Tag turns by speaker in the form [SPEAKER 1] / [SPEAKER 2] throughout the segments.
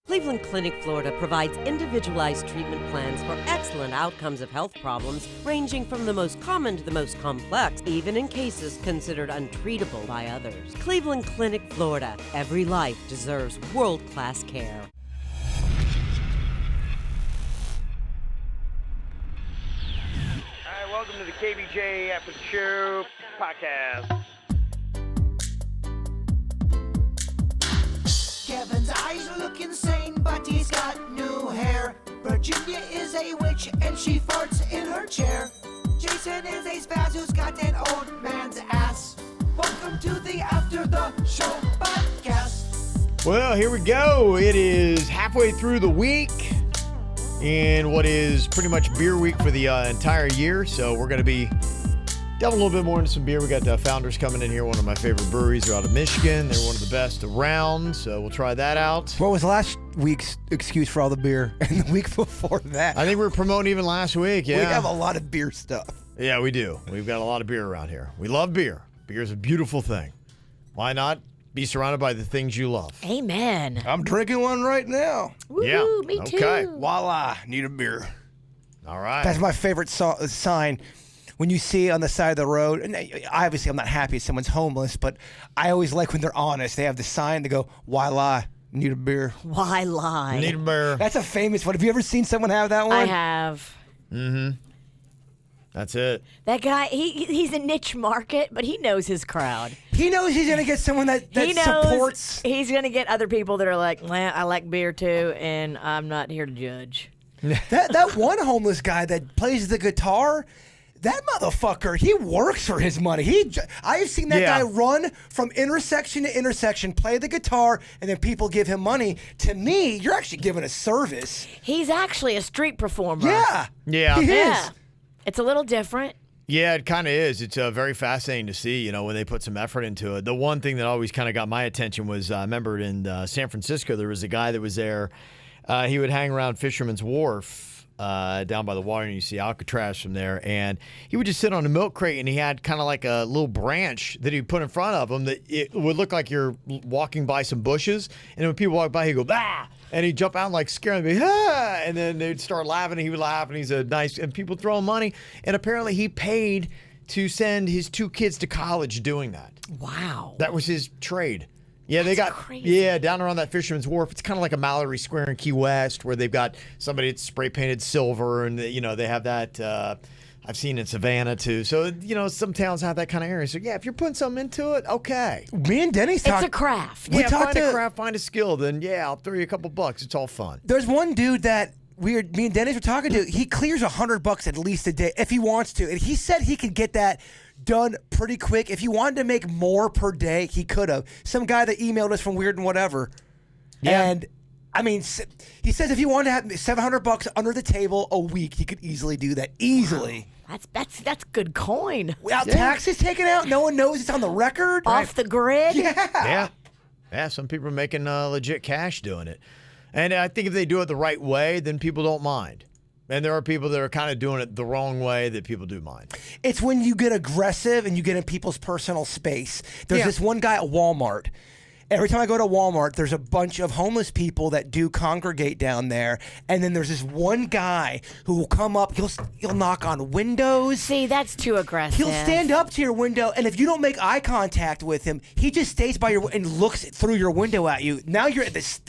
[SPEAKER 1] Cleveland Clinic, Florida provides individualized treatment plans for excellent outcomes of health problems ranging from the most common to the most complex, even in cases considered untreatable by others. Cleveland Clinic, Florida. Every life deserves world-class care.
[SPEAKER 2] All right, welcome to the KVJ ATS Podcast.
[SPEAKER 3] Kevin's eyes look insane, but he's got new hair. Virginia is a witch, and she farts in her chair. Jason is a spaz who's got an old man's ass. Welcome to the After the Show Podcast.
[SPEAKER 4] Well, here we go. It is halfway through the week in what is pretty much beer week for the entire year. So we're going to be delving a little bit more into some beer. We got the Founders coming in here, one of my favorite breweries. They're out of Michigan. They're one of the best around, so we'll try that out.
[SPEAKER 5] What was last week's excuse for all the beer? And the week before that?
[SPEAKER 4] I think we were promoting even last week, yeah.
[SPEAKER 5] We have a lot of beer stuff.
[SPEAKER 4] Yeah, we do. We've got a lot of beer around here. We love beer. Beer is a beautiful thing. Why not be surrounded by the things you love?
[SPEAKER 6] Amen.
[SPEAKER 5] I'm drinking one right now.
[SPEAKER 6] Woo,
[SPEAKER 4] Yeah,
[SPEAKER 6] me too.
[SPEAKER 4] okay.
[SPEAKER 5] Voila, need a beer.
[SPEAKER 4] All right.
[SPEAKER 5] That's my favorite sign. When you see on the side of the road, and obviously I'm not happy if someone's homeless, but I always like when they're honest. They have the sign to go, why lie? Need a beer.
[SPEAKER 6] Why lie?
[SPEAKER 4] Need a beer.
[SPEAKER 5] That's a famous one. Have you ever seen someone have that one?
[SPEAKER 6] I have.
[SPEAKER 4] Mm-hmm. That's it.
[SPEAKER 6] That guy, he's a niche market, but he knows his crowd.
[SPEAKER 5] He knows he's going to get someone that
[SPEAKER 6] He knows
[SPEAKER 5] supports.
[SPEAKER 6] he's going to get other people that are like, well, I like beer too, and I'm not here to judge.
[SPEAKER 5] That one homeless guy that plays the guitar, that motherfucker, he works for his money. I have seen that guy run from intersection to intersection, play the guitar, and then people give him money. To me, you're actually giving a service.
[SPEAKER 6] He's actually a street performer.
[SPEAKER 5] Yeah.
[SPEAKER 4] Yeah.
[SPEAKER 5] He
[SPEAKER 6] Yeah.
[SPEAKER 5] is.
[SPEAKER 6] It's a little different.
[SPEAKER 4] Yeah, it kind of is. It's very fascinating to see, when they put some effort into it. The one thing that always kind of got my attention was, I remember in San Francisco, there was a guy that was there. He would hang around Fisherman's Wharf down by the water, and you see Alcatraz from there. And he would just sit on a milk crate, and he had kind of like a little branch that he would put in front of him that it would look like you're walking by some bushes. And when people walk by, he'd go, bah! And he'd jump out and like scare them, ah! And then they'd start laughing, and he would laugh, and he's a nice, and people throw him money. And apparently he paid to send his 2 kids to college doing that.
[SPEAKER 6] Wow.
[SPEAKER 4] That was his trade. Yeah,
[SPEAKER 6] That's
[SPEAKER 4] they got
[SPEAKER 6] crazy.
[SPEAKER 4] down around that Fisherman's Wharf. It's kind of like a Mallory Square in Key West, where they've got somebody that's spray painted silver, and they have that. I've seen in Savannah too. So some towns have that kind of area. So yeah, if you're putting something into it, okay.
[SPEAKER 5] Me and Denny's
[SPEAKER 6] It's a craft.
[SPEAKER 4] Yeah, find a craft, find a skill. Then I'll throw you a couple bucks. It's all fun.
[SPEAKER 5] There's one dude that me and Dennis were talking to. He clears $100 at least a day if he wants to, and he said he could get that done pretty quick. If he wanted to make more per day, he could have. Some guy that emailed us from Weird and Whatever, and I mean, he says if he wanted to have $700 under the table a week, he could easily do that. Easily.
[SPEAKER 6] That's good coin.
[SPEAKER 5] Without taxes taken out, no one knows it's on the record.
[SPEAKER 6] Off the grid.
[SPEAKER 5] Yeah.
[SPEAKER 4] Yeah. Some people are making legit cash doing it, and I think if they do it the right way, then people don't mind. And there are people that are kind of doing it the wrong way that people do mind.
[SPEAKER 5] It's when you get aggressive and you get in people's personal space. There's this one guy at Walmart. Every time I go to Walmart, there's a bunch of homeless people that do congregate down there, and then there's this one guy who will come up. He'll knock on windows.
[SPEAKER 6] See, that's too aggressive.
[SPEAKER 5] He'll stand up to your window, and if you don't make eye contact with him, he just stays by your and looks through your window at you. Now you're at this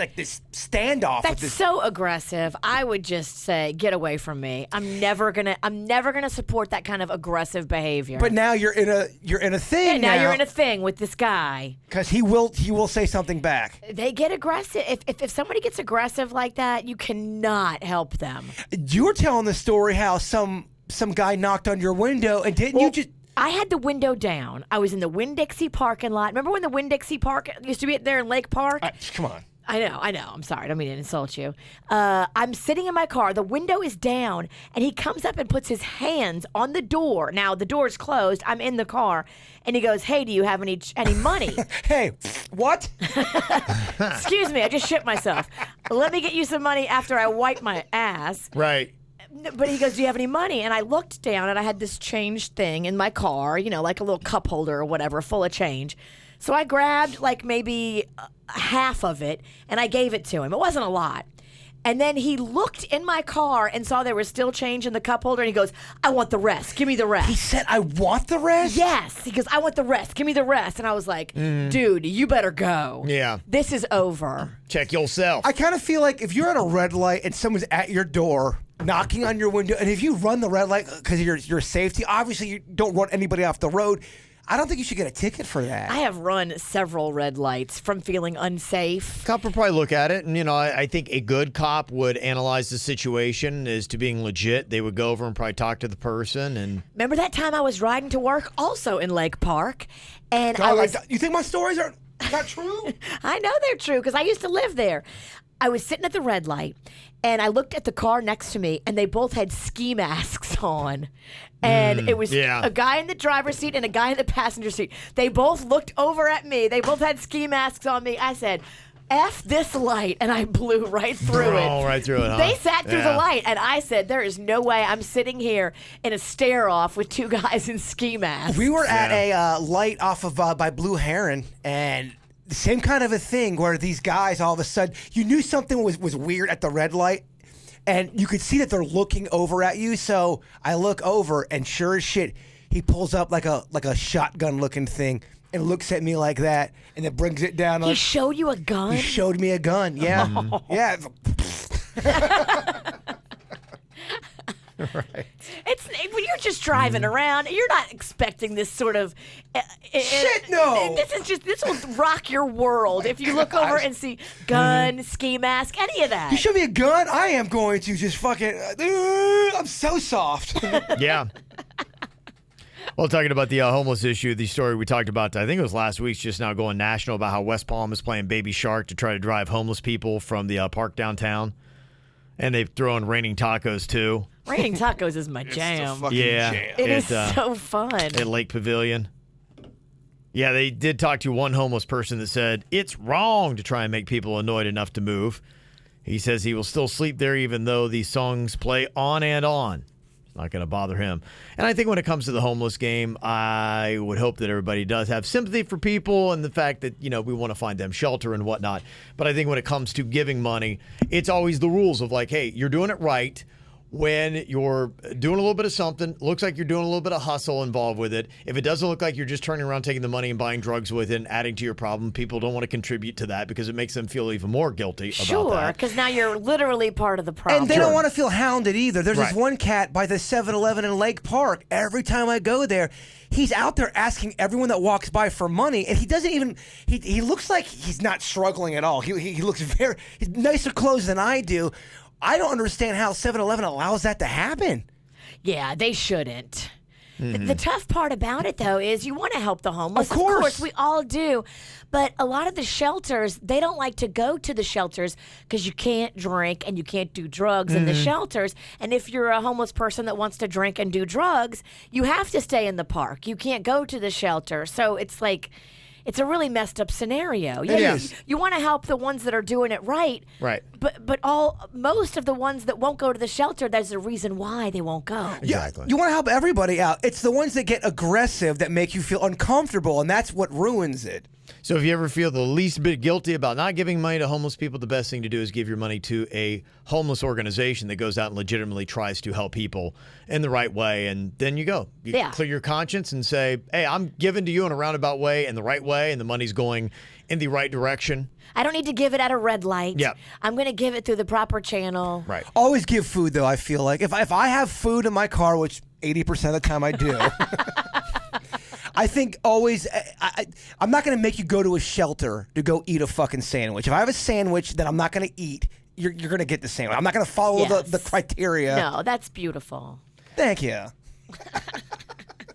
[SPEAKER 5] standoff.
[SPEAKER 6] That's so aggressive. I would just say, get away from me. I'm never gonna support that kind of aggressive behavior.
[SPEAKER 5] But now you're in a thing.
[SPEAKER 6] now you're in a thing with this guy.
[SPEAKER 5] Because he will say something back.
[SPEAKER 6] They get aggressive. If somebody gets aggressive like that, you cannot help them.
[SPEAKER 5] You were telling the story how some guy knocked on your window, and didn't you just...
[SPEAKER 6] I had the window down. I was in the Winn-Dixie parking lot. Remember when the Winn-Dixie Park used to be there in Lake Park?
[SPEAKER 5] Come on.
[SPEAKER 6] I know. I'm sorry. I don't mean to insult you. I'm sitting in my car. The window is down, and he comes up and puts his hands on the door. Now, the door's closed. I'm in the car, and he goes, hey, do you have any money?
[SPEAKER 5] Hey, what?
[SPEAKER 6] Excuse me. I just shit myself. Let me get you some money after I wipe my ass.
[SPEAKER 4] Right.
[SPEAKER 6] But he goes, do you have any money? And I looked down, and I had this change thing in my car, like a little cup holder or whatever, full of change. So I grabbed like maybe half of it, and I gave it to him. It wasn't a lot. And then he looked in my car and saw there was still change in the cup holder, and he goes, I want the rest. Give me the rest.
[SPEAKER 5] He said, I want the rest?
[SPEAKER 6] Yes. He goes, I want the rest. Give me the rest. And I was like, dude, you better go.
[SPEAKER 4] Yeah.
[SPEAKER 6] This is over.
[SPEAKER 4] Check yourself.
[SPEAKER 5] I kind of feel like if you're at a red light and someone's at your door knocking on your window, and if you run the red light because your safety, obviously you don't run anybody off the road. I don't think you should get a ticket for that.
[SPEAKER 6] I have run several red lights from feeling unsafe.
[SPEAKER 4] Cop would probably look at it, and I think a good cop would analyze the situation as to being legit. They would go over and probably talk to the person. And
[SPEAKER 6] remember that time I was riding to work, also in Lake Park, and
[SPEAKER 5] you think my stories are not true?
[SPEAKER 6] I know they're true because I used to live there. I was sitting at the red light, and I looked at the car next to me, and they both had ski masks on. And it was a guy in the driver's seat and a guy in the passenger seat. They both looked over at me. They both had ski masks on me. I said, F this light, and I blew right through it.
[SPEAKER 4] Oh, right through it, huh?
[SPEAKER 6] They sat through the light, and I said, there is no way I'm sitting here in a stare-off with two guys in ski masks.
[SPEAKER 5] We were at a light off of by Blue Heron, and the same kind of a thing where these guys all of a sudden, you knew something was weird at the red light, and you could see that they're looking over at you. So I look over, and sure as shit, he pulls up like a shotgun looking thing and looks at me like that, and then brings it down.
[SPEAKER 6] He showed you a gun?
[SPEAKER 5] He showed me a gun. Yeah, yeah.
[SPEAKER 4] Right.
[SPEAKER 6] It's when you're just driving around, you're not expecting this sort of
[SPEAKER 5] shit. No,
[SPEAKER 6] this will rock your world if you look over and see gun, ski mask, any of that.
[SPEAKER 5] You show me a gun, I am going to just fucking. I'm so soft.
[SPEAKER 4] Yeah. Well, talking about the homeless issue, the story we talked about, I think it was last week's just now going national about how West Palm is playing Baby Shark to try to drive homeless people from the park downtown. And they've thrown raining tacos, too.
[SPEAKER 6] Raining tacos is my jam.
[SPEAKER 4] Yeah.
[SPEAKER 5] Jam.
[SPEAKER 6] It is so fun.
[SPEAKER 4] At Lake Pavilion. Yeah, they did talk to one homeless person that said, it's wrong to try and make people annoyed enough to move. He says he will still sleep there even though these songs play on and on. It's not going to bother him. And I think when it comes to the homeless game, I would hope that everybody does have sympathy for people and the fact that, we want to find them shelter and whatnot. But I think when it comes to giving money, it's always the rules of like, hey, you're doing it right. When you're doing a little bit of something, looks like you're doing a little bit of hustle involved with it. If it doesn't look like you're just turning around, taking the money and buying drugs with it and adding to your problem, people don't want to contribute to that because it makes them feel even more guilty about that.
[SPEAKER 6] Sure, because now you're literally part of the problem.
[SPEAKER 5] And they don't want to feel hounded either. There's this one cat by the 7-Eleven in Lake Park. Every time I go there, he's out there asking everyone that walks by for money, and he doesn't even. He looks like he's not struggling at all. He looks he's nicer clothes than I do. I don't understand how 7-Eleven allows that to happen.
[SPEAKER 6] Yeah, they shouldn't. The tough part about it, though, is you want to help the homeless.
[SPEAKER 5] Of course.
[SPEAKER 6] We all do. But a lot of the shelters, they don't like to go to the shelters because you can't drink and you can't do drugs in the shelters. And if you're a homeless person that wants to drink and do drugs, you have to stay in the park. You can't go to the shelter. So it's like... It's a really messed up scenario. You want to help the ones that are doing it right.
[SPEAKER 4] Right.
[SPEAKER 6] But most of the ones that won't go to the shelter, there's a reason why they won't go.
[SPEAKER 4] Exactly.
[SPEAKER 5] You want to help everybody out. It's the ones that get aggressive that make you feel uncomfortable, and that's what ruins it.
[SPEAKER 4] So if you ever feel the least bit guilty about not giving money to homeless people, the best thing to do is give your money to a homeless organization that goes out and legitimately tries to help people in the right way. And then you go. You clear your conscience and say, hey, I'm giving to you in a roundabout way and the right way, and the money's going in the right direction.
[SPEAKER 6] I don't need to give it at a red light.
[SPEAKER 4] Yeah.
[SPEAKER 6] I'm going to give it through the proper channel.
[SPEAKER 4] Right.
[SPEAKER 5] Always give food, though, I feel like. If I have food in my car, which 80% of the time I do... I think always, I'm not going to make you go to a shelter to go eat a fucking sandwich. If I have a sandwich that I'm not going to eat, you're going to get the sandwich. I'm not going to follow the criteria.
[SPEAKER 6] No, that's beautiful.
[SPEAKER 5] Thank you.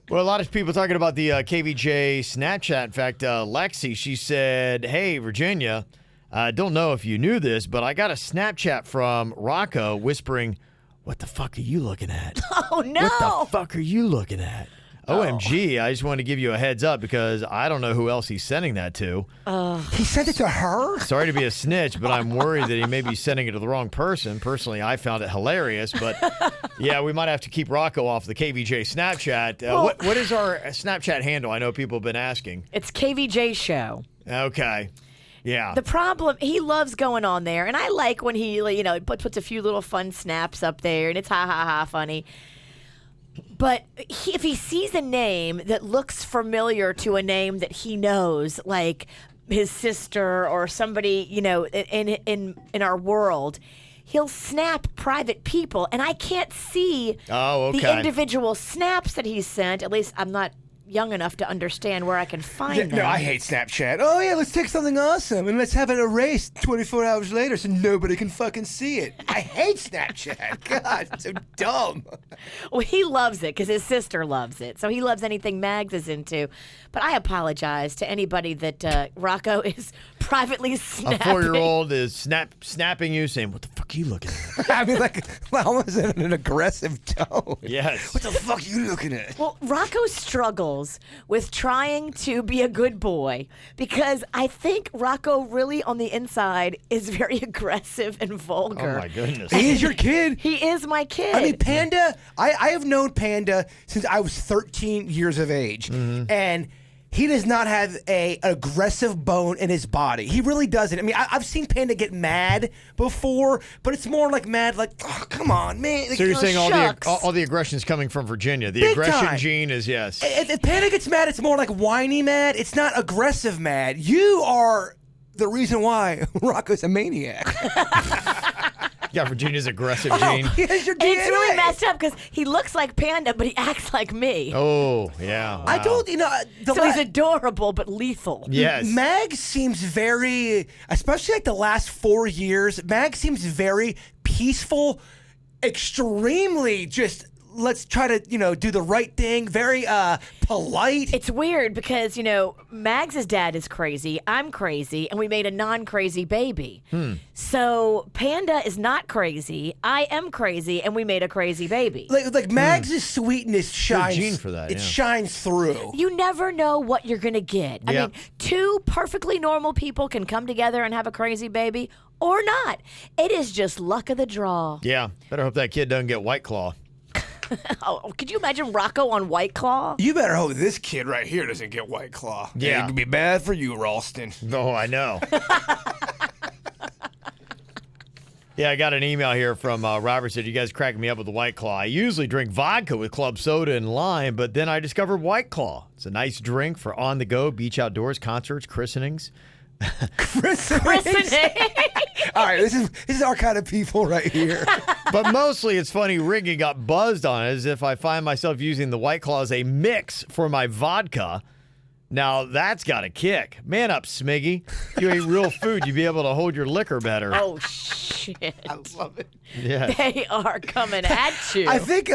[SPEAKER 4] Well, a lot of people talking about the KVJ Snapchat. In fact, Lexi, she said, hey, Virginia, I don't know if you knew this, but I got a Snapchat from Rocco whispering, what the fuck are you looking at?
[SPEAKER 6] Oh, no.
[SPEAKER 4] What the fuck are you looking at? OMG, I just wanted to give you a heads up because I don't know who else he's sending that to.
[SPEAKER 5] He sent it to her?
[SPEAKER 4] Sorry to be a snitch, but I'm worried that he may be sending it to the wrong person. Personally, I found it hilarious, but Yeah, we might have to keep Rocco off the KVJ Snapchat. What is our Snapchat handle? I know people have been asking.
[SPEAKER 6] It's KVJ Show.
[SPEAKER 4] Okay. Yeah.
[SPEAKER 6] The problem, he loves going on there, and I like when he, puts a few little fun snaps up there, and it's ha funny. But if he sees a name that looks familiar to a name that he knows, like his sister or somebody, in our world, he'll snap private people, and I can't see the individual snaps that he sent. At least I'm not young enough to understand where I can find them.
[SPEAKER 5] No, I hate Snapchat. Oh, yeah, let's take something awesome and let's have it erased 24 hours later so nobody can fucking see it. I hate Snapchat. God, it's so dumb.
[SPEAKER 6] Well, he loves it because his sister loves it. So he loves anything Mags is into. But I apologize to anybody that Rocco is privately snapping.
[SPEAKER 4] A 4-year-old is snapping you, saying, "What the fuck are you looking at?"
[SPEAKER 5] I mean, almost in an aggressive tone.
[SPEAKER 4] Yes.
[SPEAKER 5] What the fuck are you looking at?
[SPEAKER 6] Well, Rocco struggles with trying to be a good boy because I think Rocco really on the inside is very aggressive and vulgar.
[SPEAKER 4] Oh, my goodness.
[SPEAKER 5] He is your kid.
[SPEAKER 6] He is my kid.
[SPEAKER 5] I mean, Panda, I have known Panda since I was 13 years of age.
[SPEAKER 4] Mm-hmm.
[SPEAKER 5] And he does not have an aggressive bone in his body. He really doesn't. I mean, I've seen Panda get mad before, but it's more like mad, like, oh, come on, man. Like,
[SPEAKER 4] So you're saying
[SPEAKER 6] shucks.
[SPEAKER 4] all the aggression is coming from Virginia. The
[SPEAKER 5] Big
[SPEAKER 4] aggression
[SPEAKER 5] time.
[SPEAKER 4] gene is, yes.
[SPEAKER 5] If Panda gets mad, it's more like whiny mad. It's not aggressive mad. You are the reason why Rocco's a maniac.
[SPEAKER 4] Yeah, Virginia's aggressive gene.
[SPEAKER 5] He has your
[SPEAKER 6] And
[SPEAKER 5] DNA.
[SPEAKER 6] it's really messed up because he looks like Panda, but he acts like me.
[SPEAKER 4] Oh, yeah. Wow.
[SPEAKER 5] I told
[SPEAKER 6] So he's adorable but lethal.
[SPEAKER 4] Yes.
[SPEAKER 5] Mag seems very, especially like the last 4 years, Mag seems very peaceful, extremely just, let's try to, do the right thing, very polite.
[SPEAKER 6] It's weird because, Mags' dad is crazy, I'm crazy, and we made a non-crazy baby. So Panda is not crazy, I am crazy, and we made a crazy baby.
[SPEAKER 5] Like Mags' sweetness shines.
[SPEAKER 4] gene for that,
[SPEAKER 5] It
[SPEAKER 4] yeah.
[SPEAKER 5] shines through.
[SPEAKER 6] You never know what you're going to get. I
[SPEAKER 4] Yeah.
[SPEAKER 6] mean, two perfectly normal people can come together and have a crazy baby or not. It is just luck of the draw.
[SPEAKER 4] Yeah. Better hope that kid doesn't get White Claw.
[SPEAKER 6] Oh, could you imagine Rocco on White Claw?
[SPEAKER 5] You better hope this kid right here doesn't get White Claw.
[SPEAKER 4] Yeah.
[SPEAKER 5] It could be bad for you, Ralston.
[SPEAKER 4] Oh, I know. Yeah, I got an email here from Robert. Said, "You guys cracking me up with the White Claw. I usually drink vodka with club soda and lime, but then I discovered White Claw. It's a nice drink for on the go, beach outdoors, concerts, christenings."
[SPEAKER 6] Christening.
[SPEAKER 5] All right, this is our kind of people right here.
[SPEAKER 4] But mostly it's funny Riggy got buzzed on it as if I find myself using the White Claw as a mix for my vodka. Now that's got a kick. Man up, Smiggy. If you ate real food, you'd be able to hold your liquor better.
[SPEAKER 6] Oh, shit.
[SPEAKER 5] I love it.
[SPEAKER 4] Yeah.
[SPEAKER 6] They are coming at you.
[SPEAKER 5] I think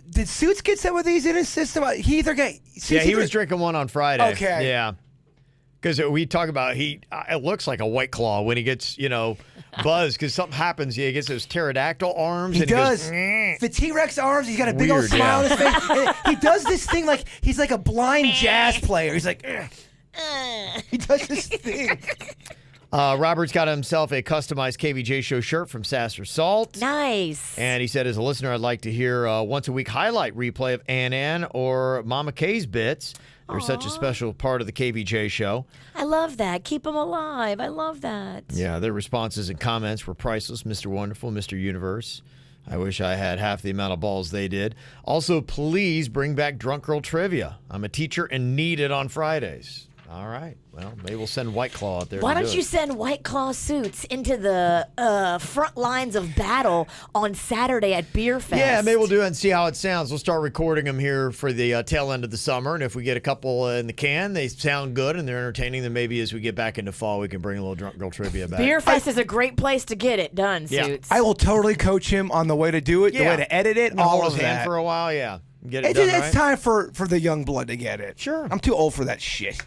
[SPEAKER 5] did Suits get some of these in his system? He either got
[SPEAKER 4] He was drinking one on Friday.
[SPEAKER 5] Okay.
[SPEAKER 4] Yeah. Because we talk about it looks like a White Claw when he gets, buzzed because something happens. He gets those pterodactyl arms.
[SPEAKER 5] He
[SPEAKER 4] and
[SPEAKER 5] does.
[SPEAKER 4] He goes,
[SPEAKER 5] The T-Rex arms, he's got a big old
[SPEAKER 4] Weird,
[SPEAKER 5] smile
[SPEAKER 4] yeah.
[SPEAKER 5] on his face. And he does this thing like he's like a blind jazz player. He's like, he does this thing.
[SPEAKER 4] Robert's got himself a customized KVJ Show shirt from Sasser Salt.
[SPEAKER 6] Nice.
[SPEAKER 4] And he said, as a listener, I'd like to hear once a week highlight replay of Ann or Mama K's bits. They're such a special part of the KVJ show.
[SPEAKER 6] I love that. Keep them alive. I love that.
[SPEAKER 4] Yeah, their responses and comments were priceless. Mr. Wonderful, Mr. Universe. I wish I had half the amount of balls they did. Also, please bring back Drunk Girl Trivia. I'm a teacher and need it on Fridays. All right. Well, maybe we'll send White Claw out there.
[SPEAKER 6] Why
[SPEAKER 4] to
[SPEAKER 6] don't
[SPEAKER 4] do
[SPEAKER 6] you
[SPEAKER 4] it.
[SPEAKER 6] send White Claw Suits into the front lines of battle on Saturday at Beer Fest?
[SPEAKER 4] Yeah, maybe we'll do it and see how it sounds. We'll start recording them here for the tail end of the summer. And if we get a couple in the can, they sound good and they're entertaining, then maybe as we get back into fall, we can bring a little Drunk Girl Trivia back.
[SPEAKER 6] Beer Fest is a great place to get it done,
[SPEAKER 4] Yeah.
[SPEAKER 6] Suits.
[SPEAKER 5] I will totally coach him on the way to do it, the way to edit it, all
[SPEAKER 4] hold
[SPEAKER 5] of
[SPEAKER 4] his hand
[SPEAKER 5] that.
[SPEAKER 4] for a while, yeah. Get it done
[SPEAKER 5] It's
[SPEAKER 4] right.
[SPEAKER 5] time for the young blood to get it.
[SPEAKER 4] Sure.
[SPEAKER 5] I'm too old for that shit.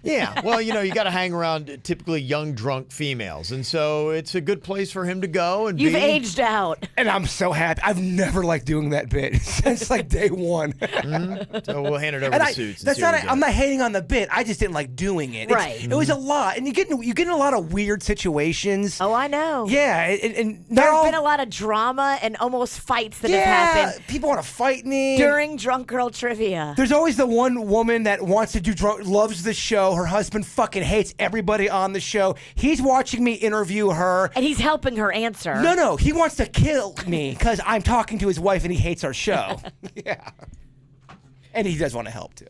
[SPEAKER 4] Yeah, well, you got to hang around typically young, drunk females, and so it's a good place for him to go and
[SPEAKER 6] You've
[SPEAKER 4] be.
[SPEAKER 6] aged out.
[SPEAKER 5] And I'm so happy. I've never liked doing that bit since like day one.
[SPEAKER 4] So we'll hand it over
[SPEAKER 5] And
[SPEAKER 4] to Suits. And
[SPEAKER 5] that's
[SPEAKER 4] see what
[SPEAKER 5] not.
[SPEAKER 4] we
[SPEAKER 5] I'm
[SPEAKER 4] get.
[SPEAKER 5] not hating on the bit. I just didn't like doing it.
[SPEAKER 6] Right.
[SPEAKER 5] It was a lot, and you get in a lot of weird situations.
[SPEAKER 6] Oh, I know.
[SPEAKER 5] Yeah, and not
[SPEAKER 6] There
[SPEAKER 5] all,
[SPEAKER 6] have been a lot of drama and almost fights that
[SPEAKER 5] yeah,
[SPEAKER 6] have happened
[SPEAKER 5] people want to fight me
[SPEAKER 6] during Drunk Girl Trivia.
[SPEAKER 5] There's always the one woman that wants to do loves the show. Her husband fucking hates everybody on the show. He's watching me interview her.
[SPEAKER 6] And he's helping her answer.
[SPEAKER 5] No, he wants to kill me because I'm talking to his wife and he hates our show. Yeah. And he does want to help too.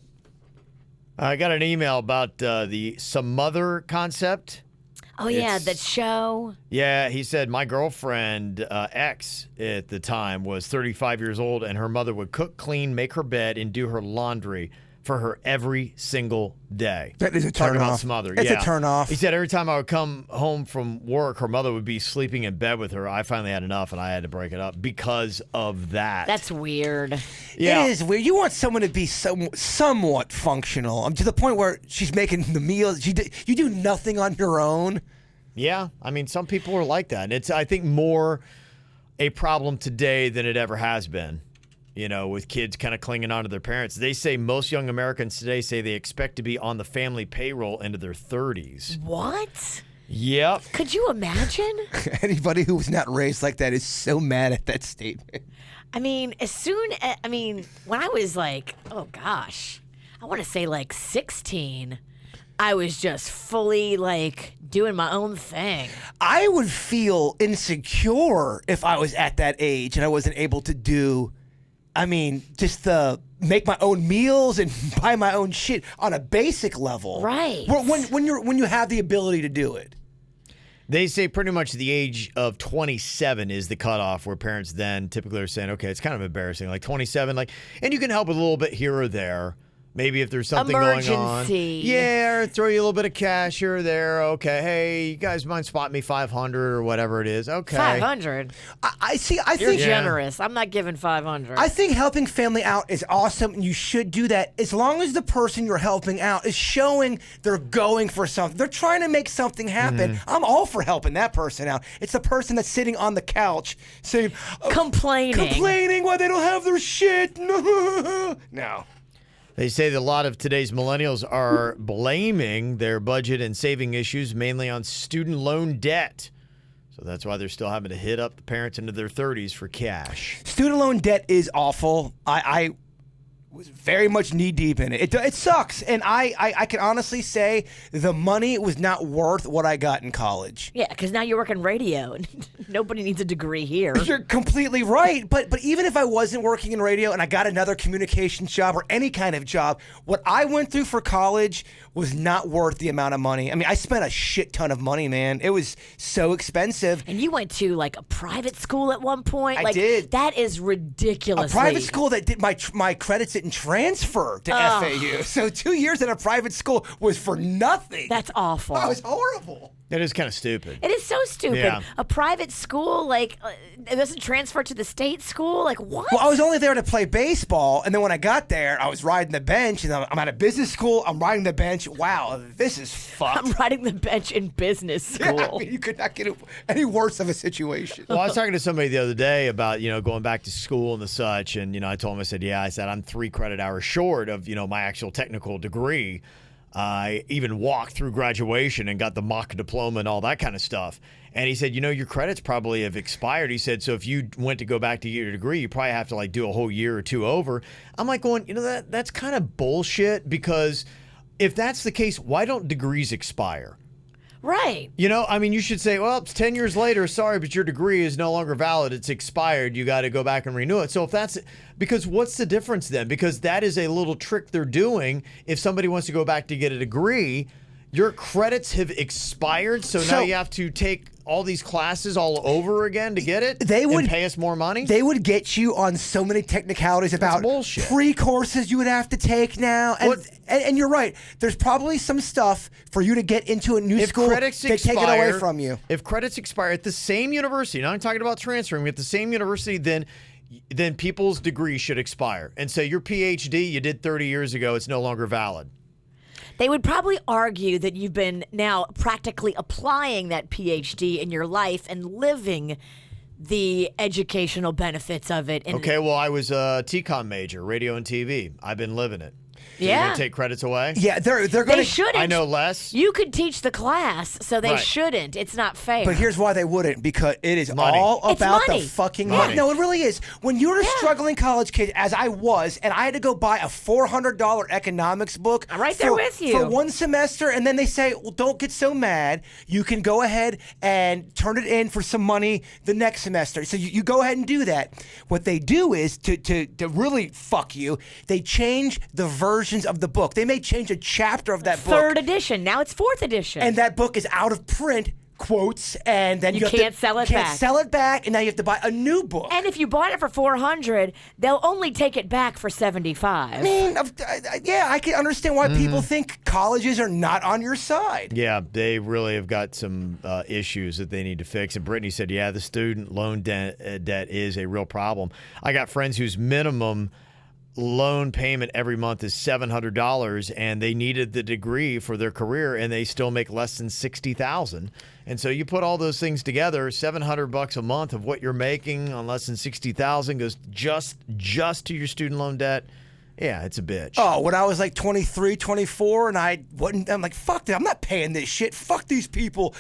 [SPEAKER 4] I got an email about the some mother concept.
[SPEAKER 6] Oh, yeah,
[SPEAKER 4] It's-
[SPEAKER 6] that show.
[SPEAKER 4] Yeah, he said my girlfriend, ex at the time, was 35 years old, and her mother would cook, clean, make her bed, and do her laundry for her every single day.
[SPEAKER 5] That is a
[SPEAKER 4] Talking about
[SPEAKER 5] turn-off.
[SPEAKER 4] smother.
[SPEAKER 5] It's a
[SPEAKER 4] yeah.
[SPEAKER 5] turn-off.
[SPEAKER 4] He said every time I would come home from work, her mother would be sleeping in bed with her. I finally had enough, and I had to break it up because of that.
[SPEAKER 6] That's weird.
[SPEAKER 4] Yeah.
[SPEAKER 5] It is weird. You want someone to be somewhat functional. To the point where she's making the meals. You do nothing on your own.
[SPEAKER 4] Yeah, I mean, some people are like that. It's, I think, more a problem today than it ever has been, with kids kind of clinging on to their parents. They say most young Americans today say they expect to be on the family payroll into their 30s.
[SPEAKER 6] What?
[SPEAKER 4] Yep.
[SPEAKER 6] Could you imagine?
[SPEAKER 5] Anybody who was not raised like that is so mad at that statement.
[SPEAKER 6] I mean, when I was like, oh gosh, I want to say like 16, I was just fully like doing my own thing.
[SPEAKER 5] I would feel insecure if I was at that age and I wasn't able to do, just make my own meals and buy my own shit on a basic level.
[SPEAKER 6] Right.
[SPEAKER 5] When you have the ability to do it.
[SPEAKER 4] They say pretty much the age of 27 is the cutoff where parents then typically are saying, okay, it's kind of embarrassing. Like 27, and you can help a little bit here or there. Maybe if there's something going on.
[SPEAKER 6] Emergency.
[SPEAKER 4] Yeah, or throw you a little bit of cash here or there. Okay, hey, you guys mind spot me 500 or whatever it is. Okay.
[SPEAKER 6] 500.
[SPEAKER 5] I
[SPEAKER 6] You're
[SPEAKER 5] think
[SPEAKER 6] generous. I'm not giving 500.
[SPEAKER 5] I think helping family out is awesome, and you should do that as long as the person you're helping out is showing they're going for something. They're trying to make something happen. I'm all for helping that person out. It's the person that's sitting on the couch saying, complaining why they don't have their shit. No.
[SPEAKER 4] They say that a lot of today's millennials are blaming their budget and saving issues mainly on student loan debt. So that's why they're still having to hit up the parents into their 30s for cash.
[SPEAKER 5] Student loan debt is awful. I was very much knee deep in it. It sucks, and I can honestly say the money was not worth what I got in college.
[SPEAKER 6] Yeah, because now you're working radio. Nobody needs a degree here.
[SPEAKER 5] You're completely right, but even if I wasn't working in radio and I got another communications job or any kind of job, what I went through for college was not worth the amount of money. I spent a shit ton of money, man. It was so expensive.
[SPEAKER 6] And you went to like a private school at one point.
[SPEAKER 5] I did.
[SPEAKER 6] That is ridiculous.
[SPEAKER 5] A private school that did my credits didn't transfer to FAU. So 2 years at a private school was for nothing.
[SPEAKER 6] That's awful.
[SPEAKER 5] Oh, it was horrible.
[SPEAKER 4] It is kind of stupid.
[SPEAKER 6] It is so stupid.
[SPEAKER 4] Yeah.
[SPEAKER 6] A private school, it doesn't transfer to the state school? Like, what?
[SPEAKER 5] Well, I was only there to play baseball, and then when I got there, I was riding the bench, and I'm at a business school, I'm riding the bench. Wow, this is fucked.
[SPEAKER 6] I'm riding the bench in business school.
[SPEAKER 5] Yeah, you could not get any worse of a situation.
[SPEAKER 4] Well, I was talking to somebody the other day about, going back to school and the such, and, I told him, I said, I'm 3 credit hours short of, my actual technical degree. I even walked through graduation and got the mock diploma and all that kind of stuff. And he said, your credits probably have expired. He said, so if you went to go back to get your degree, you probably have to do a whole year or 2 over. I'm going, that's kind of bullshit, because if that's the case, why don't degrees expire?
[SPEAKER 6] Right.
[SPEAKER 4] You should say, well, it's 10 years later. Sorry, but your degree is no longer valid. It's expired. You got to go back and renew it. So if that's because what's the difference then? Because that is a little trick they're doing. If somebody wants to go back to get a degree, your credits have expired. So now you have to take all these classes all over again to get it.
[SPEAKER 5] They would
[SPEAKER 4] and pay us more money.
[SPEAKER 5] They would get you on so many technicalities about
[SPEAKER 4] bullshit.
[SPEAKER 5] Pre-courses you would have to take now. And you're right. There's probably some stuff for you to get into a new school. They take it away from you.
[SPEAKER 4] If credits expire at the same university, now I'm talking about transferring at the same university, then people's degrees should expire. And say your PhD you did 30 years ago, it's no longer valid.
[SPEAKER 6] They would probably argue that you've been now practically applying that PhD in your life and living the educational benefits of it.
[SPEAKER 4] Okay, well, I was a TCOM major, radio and TV. I've been living it. So you're gonna take credits away?
[SPEAKER 5] Yeah, they're going to.
[SPEAKER 6] They shouldn't.
[SPEAKER 4] I know less.
[SPEAKER 6] You could teach the class, so they
[SPEAKER 4] Right.
[SPEAKER 6] shouldn't. It's not fair.
[SPEAKER 5] But here's why they wouldn't, because it is
[SPEAKER 4] Money.
[SPEAKER 5] all
[SPEAKER 6] It's
[SPEAKER 5] about
[SPEAKER 6] money.
[SPEAKER 5] the fucking
[SPEAKER 4] Money.
[SPEAKER 5] money. No, it really is. When you're a struggling college kid, as I was, and I had to go buy a $400 economics book
[SPEAKER 6] I'm right there with you.
[SPEAKER 5] for one semester, and then they say, well, don't get so mad. You can go ahead and turn it in for some money the next semester. So you go ahead and do that. What they do is, to really fuck you, they change the versions of the book. They may change a chapter of that book.
[SPEAKER 6] Third edition. Now it's fourth edition.
[SPEAKER 5] And that book is out of print, quotes, and then you have
[SPEAKER 6] can't
[SPEAKER 5] to,
[SPEAKER 6] sell it
[SPEAKER 5] can't
[SPEAKER 6] back.
[SPEAKER 5] sell it back, and now you have to buy a new book.
[SPEAKER 6] And if you bought it for $400, they'll only take it back for $75.
[SPEAKER 5] I mean, yeah, I can understand why people think colleges are not on your side.
[SPEAKER 4] Yeah, they really have got some issues that they need to fix. And Brittany said, yeah, the student loan debt is a real problem. I got friends whose minimum loan payment every month is $700, and they needed the degree for their career, and they still make less than $60,000. And so you put all those things together, $700 a month of what you're making on less than $60,000 goes just to your student loan debt. Yeah, it's a bitch.
[SPEAKER 5] Oh, when I was like 23, 24, and I'm like, fuck that, I'm not paying this shit. Fuck these people.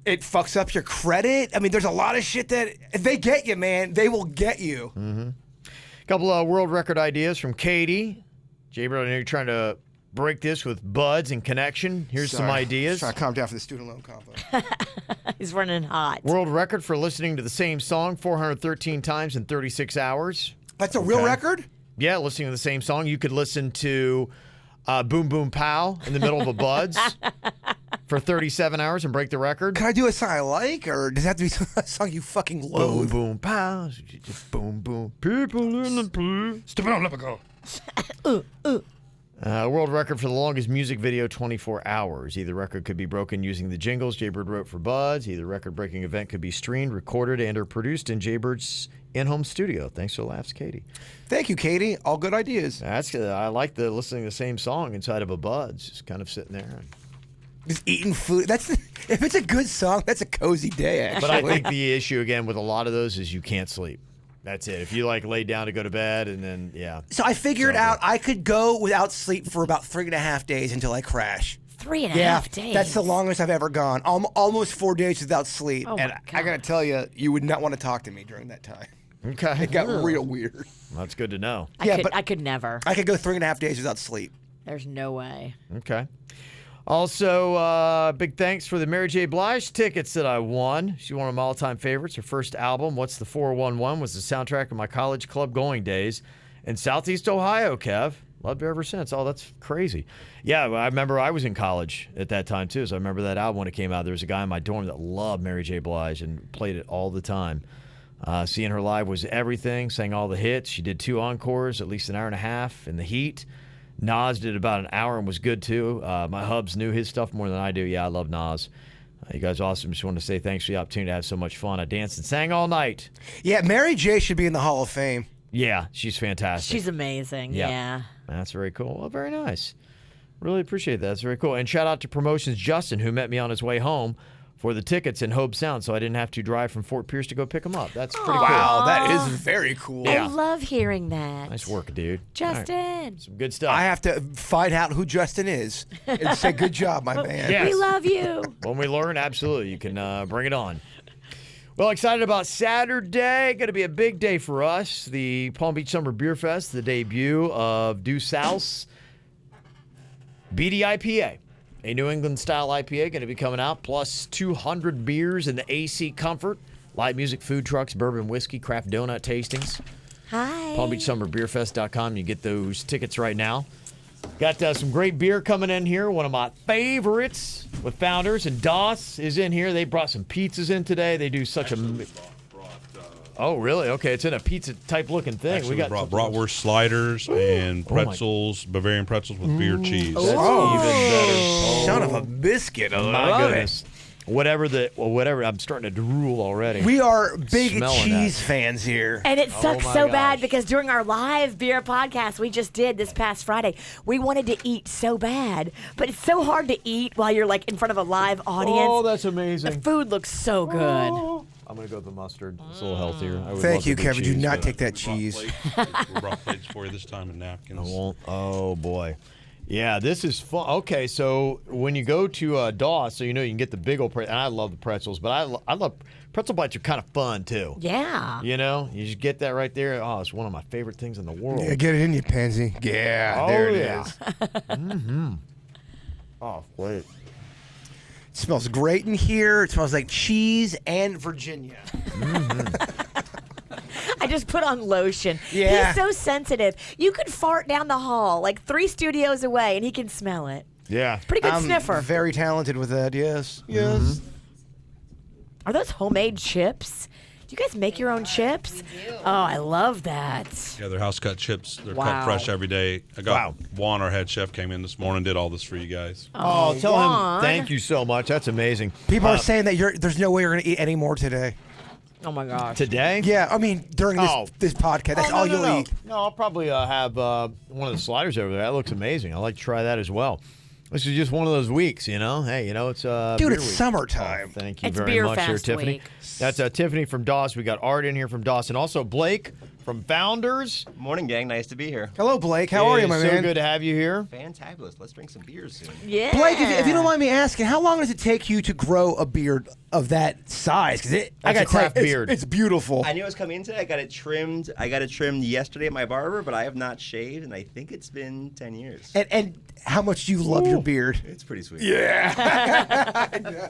[SPEAKER 5] It fucks up your credit. I mean, there's a lot of shit that if they get you, man, they will get you.
[SPEAKER 4] Mm-hmm. Couple of world record ideas from Katie. Jaybird, I know you're trying to break this with buds and connection. Here's some ideas.
[SPEAKER 5] Trying to calm down for the student loan combo.
[SPEAKER 6] He's running hot.
[SPEAKER 4] World record for listening to the same song 413 times in 36 hours.
[SPEAKER 5] That's a real record?
[SPEAKER 4] Yeah, listening to the same song. You could listen to Boom Boom Pow in the middle of a Buds for 37 hours and break the record.
[SPEAKER 5] Can I do a song I like, or does it have to be a song you fucking
[SPEAKER 4] Boom
[SPEAKER 5] loathe?
[SPEAKER 4] Boom Pow. Boom Boom. People in the blue.
[SPEAKER 5] Stupid on Lipico.
[SPEAKER 4] World record for the longest music video, 24 hours. Either record could be broken using the jingles Jaybird wrote for Buds. Either record-breaking event could be streamed, recorded, and or produced in Jaybird's in-home studio. Thanks for the laughs, Katie.
[SPEAKER 5] Thank you, Katie. All good ideas.
[SPEAKER 4] I like the listening to the same song inside of a Buds, just kind of sitting there.
[SPEAKER 5] Just eating food. If it's a good song, that's a cozy day, actually.
[SPEAKER 4] But I think the issue, again, with a lot of those is you can't sleep. That's it. If you lay down to go to bed and then, yeah.
[SPEAKER 5] So I figured out I could go without sleep for about 3.5 days until I crash.
[SPEAKER 6] 3.5 days.
[SPEAKER 5] That's the longest I've ever gone. Almost 4 days without sleep.
[SPEAKER 6] Oh,
[SPEAKER 5] and
[SPEAKER 6] my
[SPEAKER 5] I got to tell you, you would not want to talk to me during that time.
[SPEAKER 4] Okay.
[SPEAKER 5] It got real weird.
[SPEAKER 4] That's good to know.
[SPEAKER 6] I could never.
[SPEAKER 5] I could go 3.5 days without sleep.
[SPEAKER 6] There's no way.
[SPEAKER 4] Okay. Also, big thanks for the Mary J. Blige tickets that I won. She's one of my all-time favorites. Her first album, What's the 411, was the soundtrack of my college club going days in Southeast Ohio, Kev. Loved her ever since. Oh, that's crazy. Yeah, I remember I was in college at that time, too, so I remember that album when it came out. There was a guy in my dorm that loved Mary J. Blige and played it all the time. Seeing her live was everything, sang all the hits. She did 2 encores, at least an hour and a half in the heat. Nas did about an hour and was good, too. My hubs knew his stuff more than I do. Yeah, I love Nas. You guys are awesome. Just wanted to say thanks for the opportunity to have so much fun. I danced and sang all night.
[SPEAKER 5] Yeah, Mary J. should be in the Hall of Fame.
[SPEAKER 4] Yeah, she's fantastic.
[SPEAKER 6] She's amazing.
[SPEAKER 4] Yep.
[SPEAKER 6] Yeah.
[SPEAKER 4] That's very cool. Well, very nice. Really appreciate that. That's very cool. And shout out to Promotions Justin, who met me on his way home for the tickets in Hobe Sound, so I didn't have to drive from Fort Pierce to go pick them up. That's pretty cool.
[SPEAKER 5] Wow, that is very cool.
[SPEAKER 4] Yeah.
[SPEAKER 6] I love hearing that.
[SPEAKER 4] Nice work, dude.
[SPEAKER 6] Justin.
[SPEAKER 4] All right. Some good stuff.
[SPEAKER 5] I have to find out who Justin is and say, good job, my man.
[SPEAKER 4] Yes.
[SPEAKER 6] We love you.
[SPEAKER 4] When we learn, absolutely. You can bring it on. Well, excited about Saturday. Going to be a big day for us. The Palm Beach Summer Beer Fest, the debut of Due South's BD-IPA. A New England-style IPA going to be coming out, plus 200 beers in the AC comfort. Live music, food trucks, bourbon, whiskey, craft donut tastings.
[SPEAKER 6] Hi.
[SPEAKER 4] PalmBeachSummerBeerFest.com. You get those tickets right now. Got some great beer coming in here. One of my favorites with Founders, and Doss is in here. They brought some pizzas in today. They do such Oh, really? Okay, it's in a pizza-type looking thing.
[SPEAKER 7] Actually,
[SPEAKER 4] we got
[SPEAKER 7] brought bratwurst sliders and pretzels, Bavarian pretzels with beer cheese.
[SPEAKER 4] That's even better.
[SPEAKER 5] Son of a biscuit. I
[SPEAKER 4] My
[SPEAKER 5] love
[SPEAKER 4] goodness. whatever. I'm starting to drool already.
[SPEAKER 5] We are big
[SPEAKER 4] Smelling
[SPEAKER 5] cheese
[SPEAKER 4] that.
[SPEAKER 5] fans here.
[SPEAKER 6] And it sucks
[SPEAKER 4] my
[SPEAKER 6] so
[SPEAKER 4] gosh.
[SPEAKER 6] bad because during our live beer podcast we just did this past Friday, we wanted to eat so bad, but it's so hard to eat while you're like in front of a live audience.
[SPEAKER 4] Oh, that's
[SPEAKER 6] The
[SPEAKER 4] amazing.
[SPEAKER 6] food looks so good.
[SPEAKER 4] I'm going to go with the mustard. It's a little healthier. I would
[SPEAKER 5] Thank
[SPEAKER 4] love
[SPEAKER 5] you,
[SPEAKER 4] the big
[SPEAKER 5] Kevin. Do
[SPEAKER 4] cheese,
[SPEAKER 5] not
[SPEAKER 4] but
[SPEAKER 5] take that
[SPEAKER 7] We brought
[SPEAKER 5] cheese.
[SPEAKER 7] plates. We brought plates for you this time and napkins.
[SPEAKER 4] I won't. Oh, boy. Yeah, this is fun. Okay, so when you go to Dawes, so you can get the big old pretzel. And I love the pretzels, but I love pretzel bites are kind of fun, too.
[SPEAKER 6] Yeah.
[SPEAKER 4] You just get that right there. Oh, it's one of my favorite things in the world.
[SPEAKER 5] Yeah, get it in you, pansy. Yeah,
[SPEAKER 4] Oh,
[SPEAKER 5] there it
[SPEAKER 4] yeah.
[SPEAKER 5] is.
[SPEAKER 4] Mm-hmm. Oh, wait.
[SPEAKER 5] It smells great in here. It smells like cheese and Virginia.
[SPEAKER 6] I just put on lotion.
[SPEAKER 5] Yeah.
[SPEAKER 6] He's so sensitive. You could fart down the hall like 3 studios away and he can smell it.
[SPEAKER 4] Yeah.
[SPEAKER 6] Pretty good
[SPEAKER 5] I'm
[SPEAKER 6] sniffer.
[SPEAKER 5] very talented with that. Yes. Yes.
[SPEAKER 6] Are those homemade chips? Do you guys make your own chips? Oh, I love that.
[SPEAKER 7] Yeah, they're house cut chips. They're
[SPEAKER 6] Wow.
[SPEAKER 7] cut fresh every day. I got
[SPEAKER 4] Wow.
[SPEAKER 7] Juan, our head chef, came in this morning, did all this for you guys.
[SPEAKER 4] Oh, tell
[SPEAKER 6] Juan.
[SPEAKER 4] him thank you so much. That's amazing.
[SPEAKER 5] People are saying that there's no way you're going to eat any more today.
[SPEAKER 6] Oh my gosh.
[SPEAKER 4] Today?
[SPEAKER 5] Yeah, I mean, during
[SPEAKER 4] Oh.
[SPEAKER 5] this podcast, that's
[SPEAKER 4] Oh,
[SPEAKER 5] all
[SPEAKER 4] no,
[SPEAKER 5] you'll
[SPEAKER 4] no.
[SPEAKER 5] eat.
[SPEAKER 4] No, I'll probably have one of the sliders over there. That looks amazing. I'd like to try that as well. This is just one of those weeks, Hey, it's
[SPEAKER 5] Dude,
[SPEAKER 4] beer
[SPEAKER 5] it's
[SPEAKER 4] week.
[SPEAKER 5] summertime.
[SPEAKER 4] Oh, thank you
[SPEAKER 6] It's
[SPEAKER 4] very
[SPEAKER 6] Beer
[SPEAKER 4] much, there,
[SPEAKER 6] Fest
[SPEAKER 4] Tiffany.
[SPEAKER 6] week.
[SPEAKER 4] That's Tiffany from Dawes. We got Art in here from Dawes, and also Blake from Founders.
[SPEAKER 8] Morning, gang. Nice to be here.
[SPEAKER 5] Hello, Blake. How are
[SPEAKER 4] It
[SPEAKER 5] you, my
[SPEAKER 4] is
[SPEAKER 5] man?
[SPEAKER 4] so good to have you here.
[SPEAKER 8] Fantabulous. Let's drink some beers soon.
[SPEAKER 6] Yeah.
[SPEAKER 5] Blake, if you don't mind me asking, how long does it take you to grow a beard of that size? Because I
[SPEAKER 4] That's a
[SPEAKER 5] gotta tell you,
[SPEAKER 4] craft beard.
[SPEAKER 5] It's beautiful.
[SPEAKER 8] I knew it was coming in today. I got it trimmed. Yesterday at my barber, but I have not shaved, and I think it's been 10 years.
[SPEAKER 5] And how much do you love your beard?
[SPEAKER 8] It's pretty sweet.
[SPEAKER 5] Yeah. I know.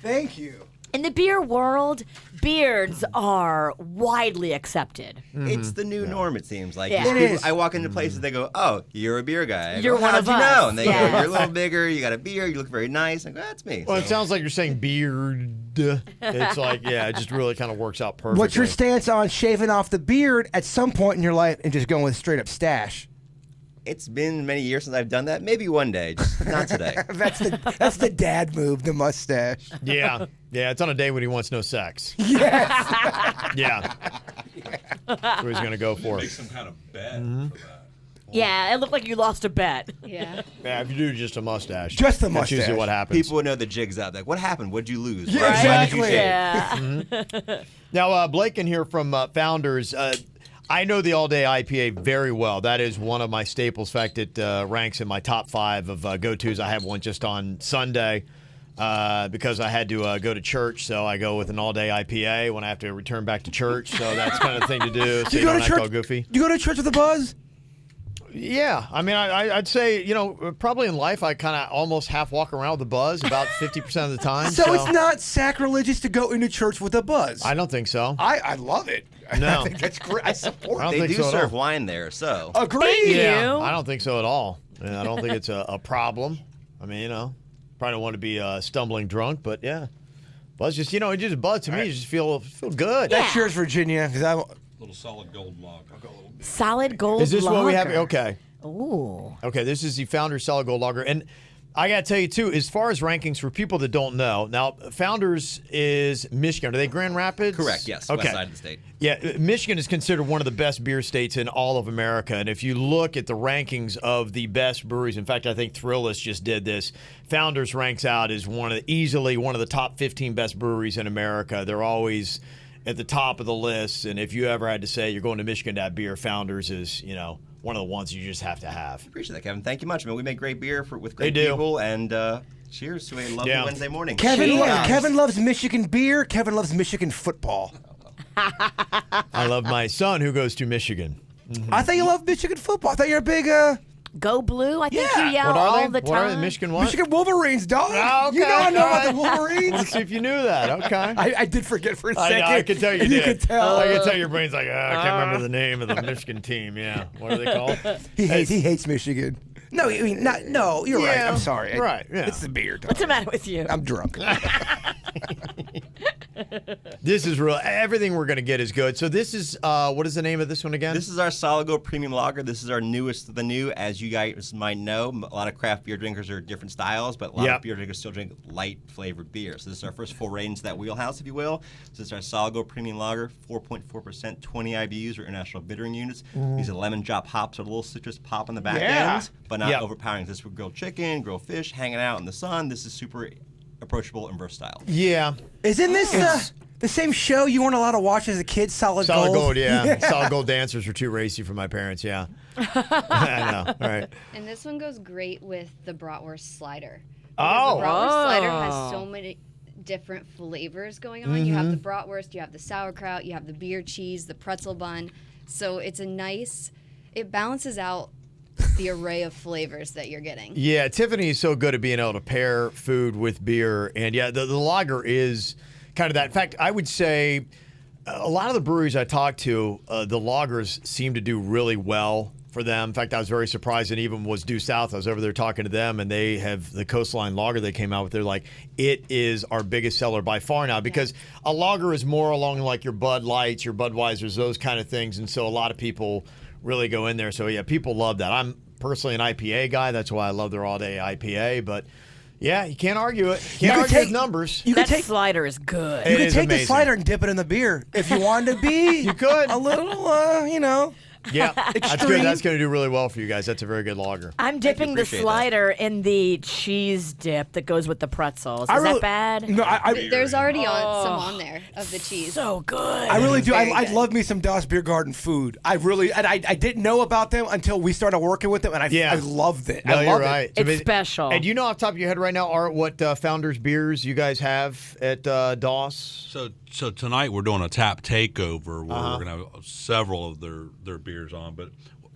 [SPEAKER 5] Thank you.
[SPEAKER 6] In the beer world, beards are widely accepted.
[SPEAKER 8] It's the new norm, it seems like.
[SPEAKER 6] Yeah.
[SPEAKER 8] These
[SPEAKER 5] It
[SPEAKER 8] people-
[SPEAKER 5] is.
[SPEAKER 8] I walk into places, they go, "Oh, you're a beer guy." I
[SPEAKER 6] You're
[SPEAKER 8] go,
[SPEAKER 6] one
[SPEAKER 8] "How'd
[SPEAKER 6] of
[SPEAKER 8] you
[SPEAKER 6] us."
[SPEAKER 8] know? And they
[SPEAKER 6] Yes.
[SPEAKER 8] go, "You're a little bigger. You got a beard. You look very nice." I go, "That's me."
[SPEAKER 4] Well, it
[SPEAKER 8] So-
[SPEAKER 4] sounds like you're saying beard. It's like, it just really kind of works out perfectly.
[SPEAKER 5] What's your stance on shaving off the beard at some point in your life and just going with straight up stash?
[SPEAKER 8] It's been many years since I've done that. Maybe one day, just not today.
[SPEAKER 5] That's the dad move, the mustache.
[SPEAKER 4] Yeah. Yeah, it's on a day when he wants no sex.
[SPEAKER 5] Yes.
[SPEAKER 4] Yeah. That's what he's going to go for.
[SPEAKER 7] Make some kind of bet for that.
[SPEAKER 6] Yeah, it looked like you lost a bet.
[SPEAKER 9] Yeah.
[SPEAKER 4] Yeah, if you do just a mustache.
[SPEAKER 5] Just the
[SPEAKER 4] That's usually
[SPEAKER 5] mustache.
[SPEAKER 4] what happens.
[SPEAKER 8] People would know the jig's up. Like, what happened? What'd you lose?
[SPEAKER 5] Yeah,
[SPEAKER 8] Why did you
[SPEAKER 5] exactly.
[SPEAKER 8] shave?
[SPEAKER 6] Yeah.
[SPEAKER 4] Now, Blake in here from Founders. I know the All Day IPA very well. That is one of my staples. In fact, it ranks in my top 5 of go-tos. I have one just on Sunday because I had to go to church, so I go with an All Day IPA when I have to return back to church. So that's kind of the thing to do. So
[SPEAKER 5] Do you go to
[SPEAKER 4] don't act all
[SPEAKER 5] church?
[SPEAKER 4] goofy.
[SPEAKER 5] Do you go to church with a buzz?
[SPEAKER 4] Yeah, I mean, I'd say probably in life I kind of almost half walk around with a buzz about 50% of the time.
[SPEAKER 5] So it's not sacrilegious to go into church with a buzz.
[SPEAKER 4] I don't think so.
[SPEAKER 5] I love it.
[SPEAKER 4] No.
[SPEAKER 5] I think that's great. I support
[SPEAKER 4] I don't
[SPEAKER 8] They
[SPEAKER 4] think
[SPEAKER 8] do
[SPEAKER 4] so at
[SPEAKER 8] serve
[SPEAKER 4] all.
[SPEAKER 8] wine there, so.
[SPEAKER 5] Agreed.
[SPEAKER 4] Yeah,
[SPEAKER 6] You?
[SPEAKER 4] I don't think so at all. Yeah, I don't think it's a problem. I mean, probably don't want to be stumbling drunk, but yeah. Buzz just, it just buzz to me. You just feel good.
[SPEAKER 5] That's yours, Virginia. 'Cause
[SPEAKER 7] Little solid gold log.
[SPEAKER 6] Solid gold
[SPEAKER 4] Is this what we have?
[SPEAKER 6] lager.
[SPEAKER 4] Okay.
[SPEAKER 6] Ooh.
[SPEAKER 4] Okay, this is the Founders Solid Gold Lager. And I got to tell you, too, as far as rankings for people that don't know, now, Founders is Michigan. Are they Grand Rapids?
[SPEAKER 8] Correct, yes.
[SPEAKER 4] Okay.
[SPEAKER 8] West side of the state.
[SPEAKER 4] Yeah, Michigan is considered one of the best beer states in all of America. And if you look at the rankings of the best breweries, in fact, I think Thrillist just did this, Founders ranks out as easily one of the top 15 best breweries in America. They're always at the top of the list. And if you ever had to say you're going to Michigan to have beer, Founders is, one of the ones you just have to have.
[SPEAKER 8] Appreciate that, Kevin. Thank you much, man. We make great beer with great
[SPEAKER 4] They do.
[SPEAKER 8] people, and cheers to a lovely
[SPEAKER 4] Yeah.
[SPEAKER 8] Wednesday morning.
[SPEAKER 5] Kevin loves Michigan beer. Kevin loves Michigan football.
[SPEAKER 4] I love my son who goes to Michigan.
[SPEAKER 5] I thought you love Michigan football. I thought you're a big
[SPEAKER 6] Go blue. I think
[SPEAKER 5] Yeah.
[SPEAKER 6] you yell
[SPEAKER 4] What are
[SPEAKER 6] all
[SPEAKER 4] they?
[SPEAKER 6] the time.
[SPEAKER 4] What are they? Michigan what?
[SPEAKER 5] Michigan Wolverines, dog.
[SPEAKER 4] Oh, okay.
[SPEAKER 5] You know I know
[SPEAKER 4] All
[SPEAKER 5] about the
[SPEAKER 4] right.
[SPEAKER 5] Wolverines.
[SPEAKER 4] Let's see if you knew that. Okay.
[SPEAKER 5] I did forget for a
[SPEAKER 4] I
[SPEAKER 5] second.
[SPEAKER 4] know, I could tell you
[SPEAKER 5] and
[SPEAKER 4] did.
[SPEAKER 5] You could tell.
[SPEAKER 4] I could tell your brain's like, I can't remember the name of the Michigan team. Yeah. What are they called?
[SPEAKER 5] He hates Michigan. No, I mean, no, you're right. I'm sorry.
[SPEAKER 4] Right, yeah.
[SPEAKER 5] It's the beer, dog.
[SPEAKER 6] What's the matter with you?
[SPEAKER 5] I'm drunk.
[SPEAKER 4] This is real. Everything we're going to get is good. So this is, what is the name of this one again?
[SPEAKER 8] This is our Solid Gold Premium Lager. This is our newest of the new. As you guys might know, a lot of craft beer drinkers are different styles, but a lot of beer drinkers still drink light flavored beer. So this is our first foray into that wheelhouse, if you will. So this is our Solid Gold Premium Lager, 4.4%, 20 IBUs or international bittering units. These are lemon drop hops with a little citrus pop on the back end, but not overpowering. This is for grilled chicken, grilled fish, hanging out in the sun. This is super approachable and versatile.
[SPEAKER 4] Yeah.
[SPEAKER 5] Isn't this the same show you weren't allowed to watch as a kid, Solid Gold?
[SPEAKER 4] Solid Gold, yeah. Solid Gold dancers were too racy for my parents, yeah. I know, all right.
[SPEAKER 9] And this one goes great with the bratwurst slider.
[SPEAKER 4] Oh.
[SPEAKER 9] The bratwurst slider has so many different flavors going on. You have the bratwurst, you have the sauerkraut, you have the beer cheese, the pretzel bun. So it's a nice, it balances out the array of flavors that you're getting.
[SPEAKER 4] Yeah, Tiffany is so good at being able to pair food with beer. And yeah, the lager is kind of that. In fact, I would say a lot of the breweries I talk to, the lagers seem to do really well for them. In fact, I was very surprised, and even was due south. I was over there talking to them, and they have the Coastline Lager they came out with. They're like, it is our biggest seller by far now, because a lager is more along like your Bud Lights, your Budweisers, those kind of things. And so a lot of people really go in there. So yeah, people love that. I'm personally an IPA guy. That's why I love their all-day IPA. But yeah, you can't argue it. Can't argue with numbers.
[SPEAKER 6] That slider is good.
[SPEAKER 5] You could take the slider and dip it in the beer if you wanted to be.
[SPEAKER 4] You could.
[SPEAKER 5] A little,
[SPEAKER 4] Yeah, that's good. That's going to do really well for you guys. That's a very good lager.
[SPEAKER 6] I'm dipping the slider in the cheese dip that goes with the pretzels. Is that bad?
[SPEAKER 5] No,
[SPEAKER 9] There's already some on there of the cheese.
[SPEAKER 6] So good.
[SPEAKER 5] I really do. I love me some Das Beer Garden food. I really, and I didn't know about them until we started working with them, and I loved it.
[SPEAKER 4] No,
[SPEAKER 5] I
[SPEAKER 4] you're
[SPEAKER 5] love
[SPEAKER 4] right.
[SPEAKER 5] it.
[SPEAKER 6] It's special.
[SPEAKER 4] And you know off the top of your head right now, Art, what Founders beers you guys have at DOS?
[SPEAKER 7] So tonight we're doing a tap takeover where we're going to have several of their beers on, but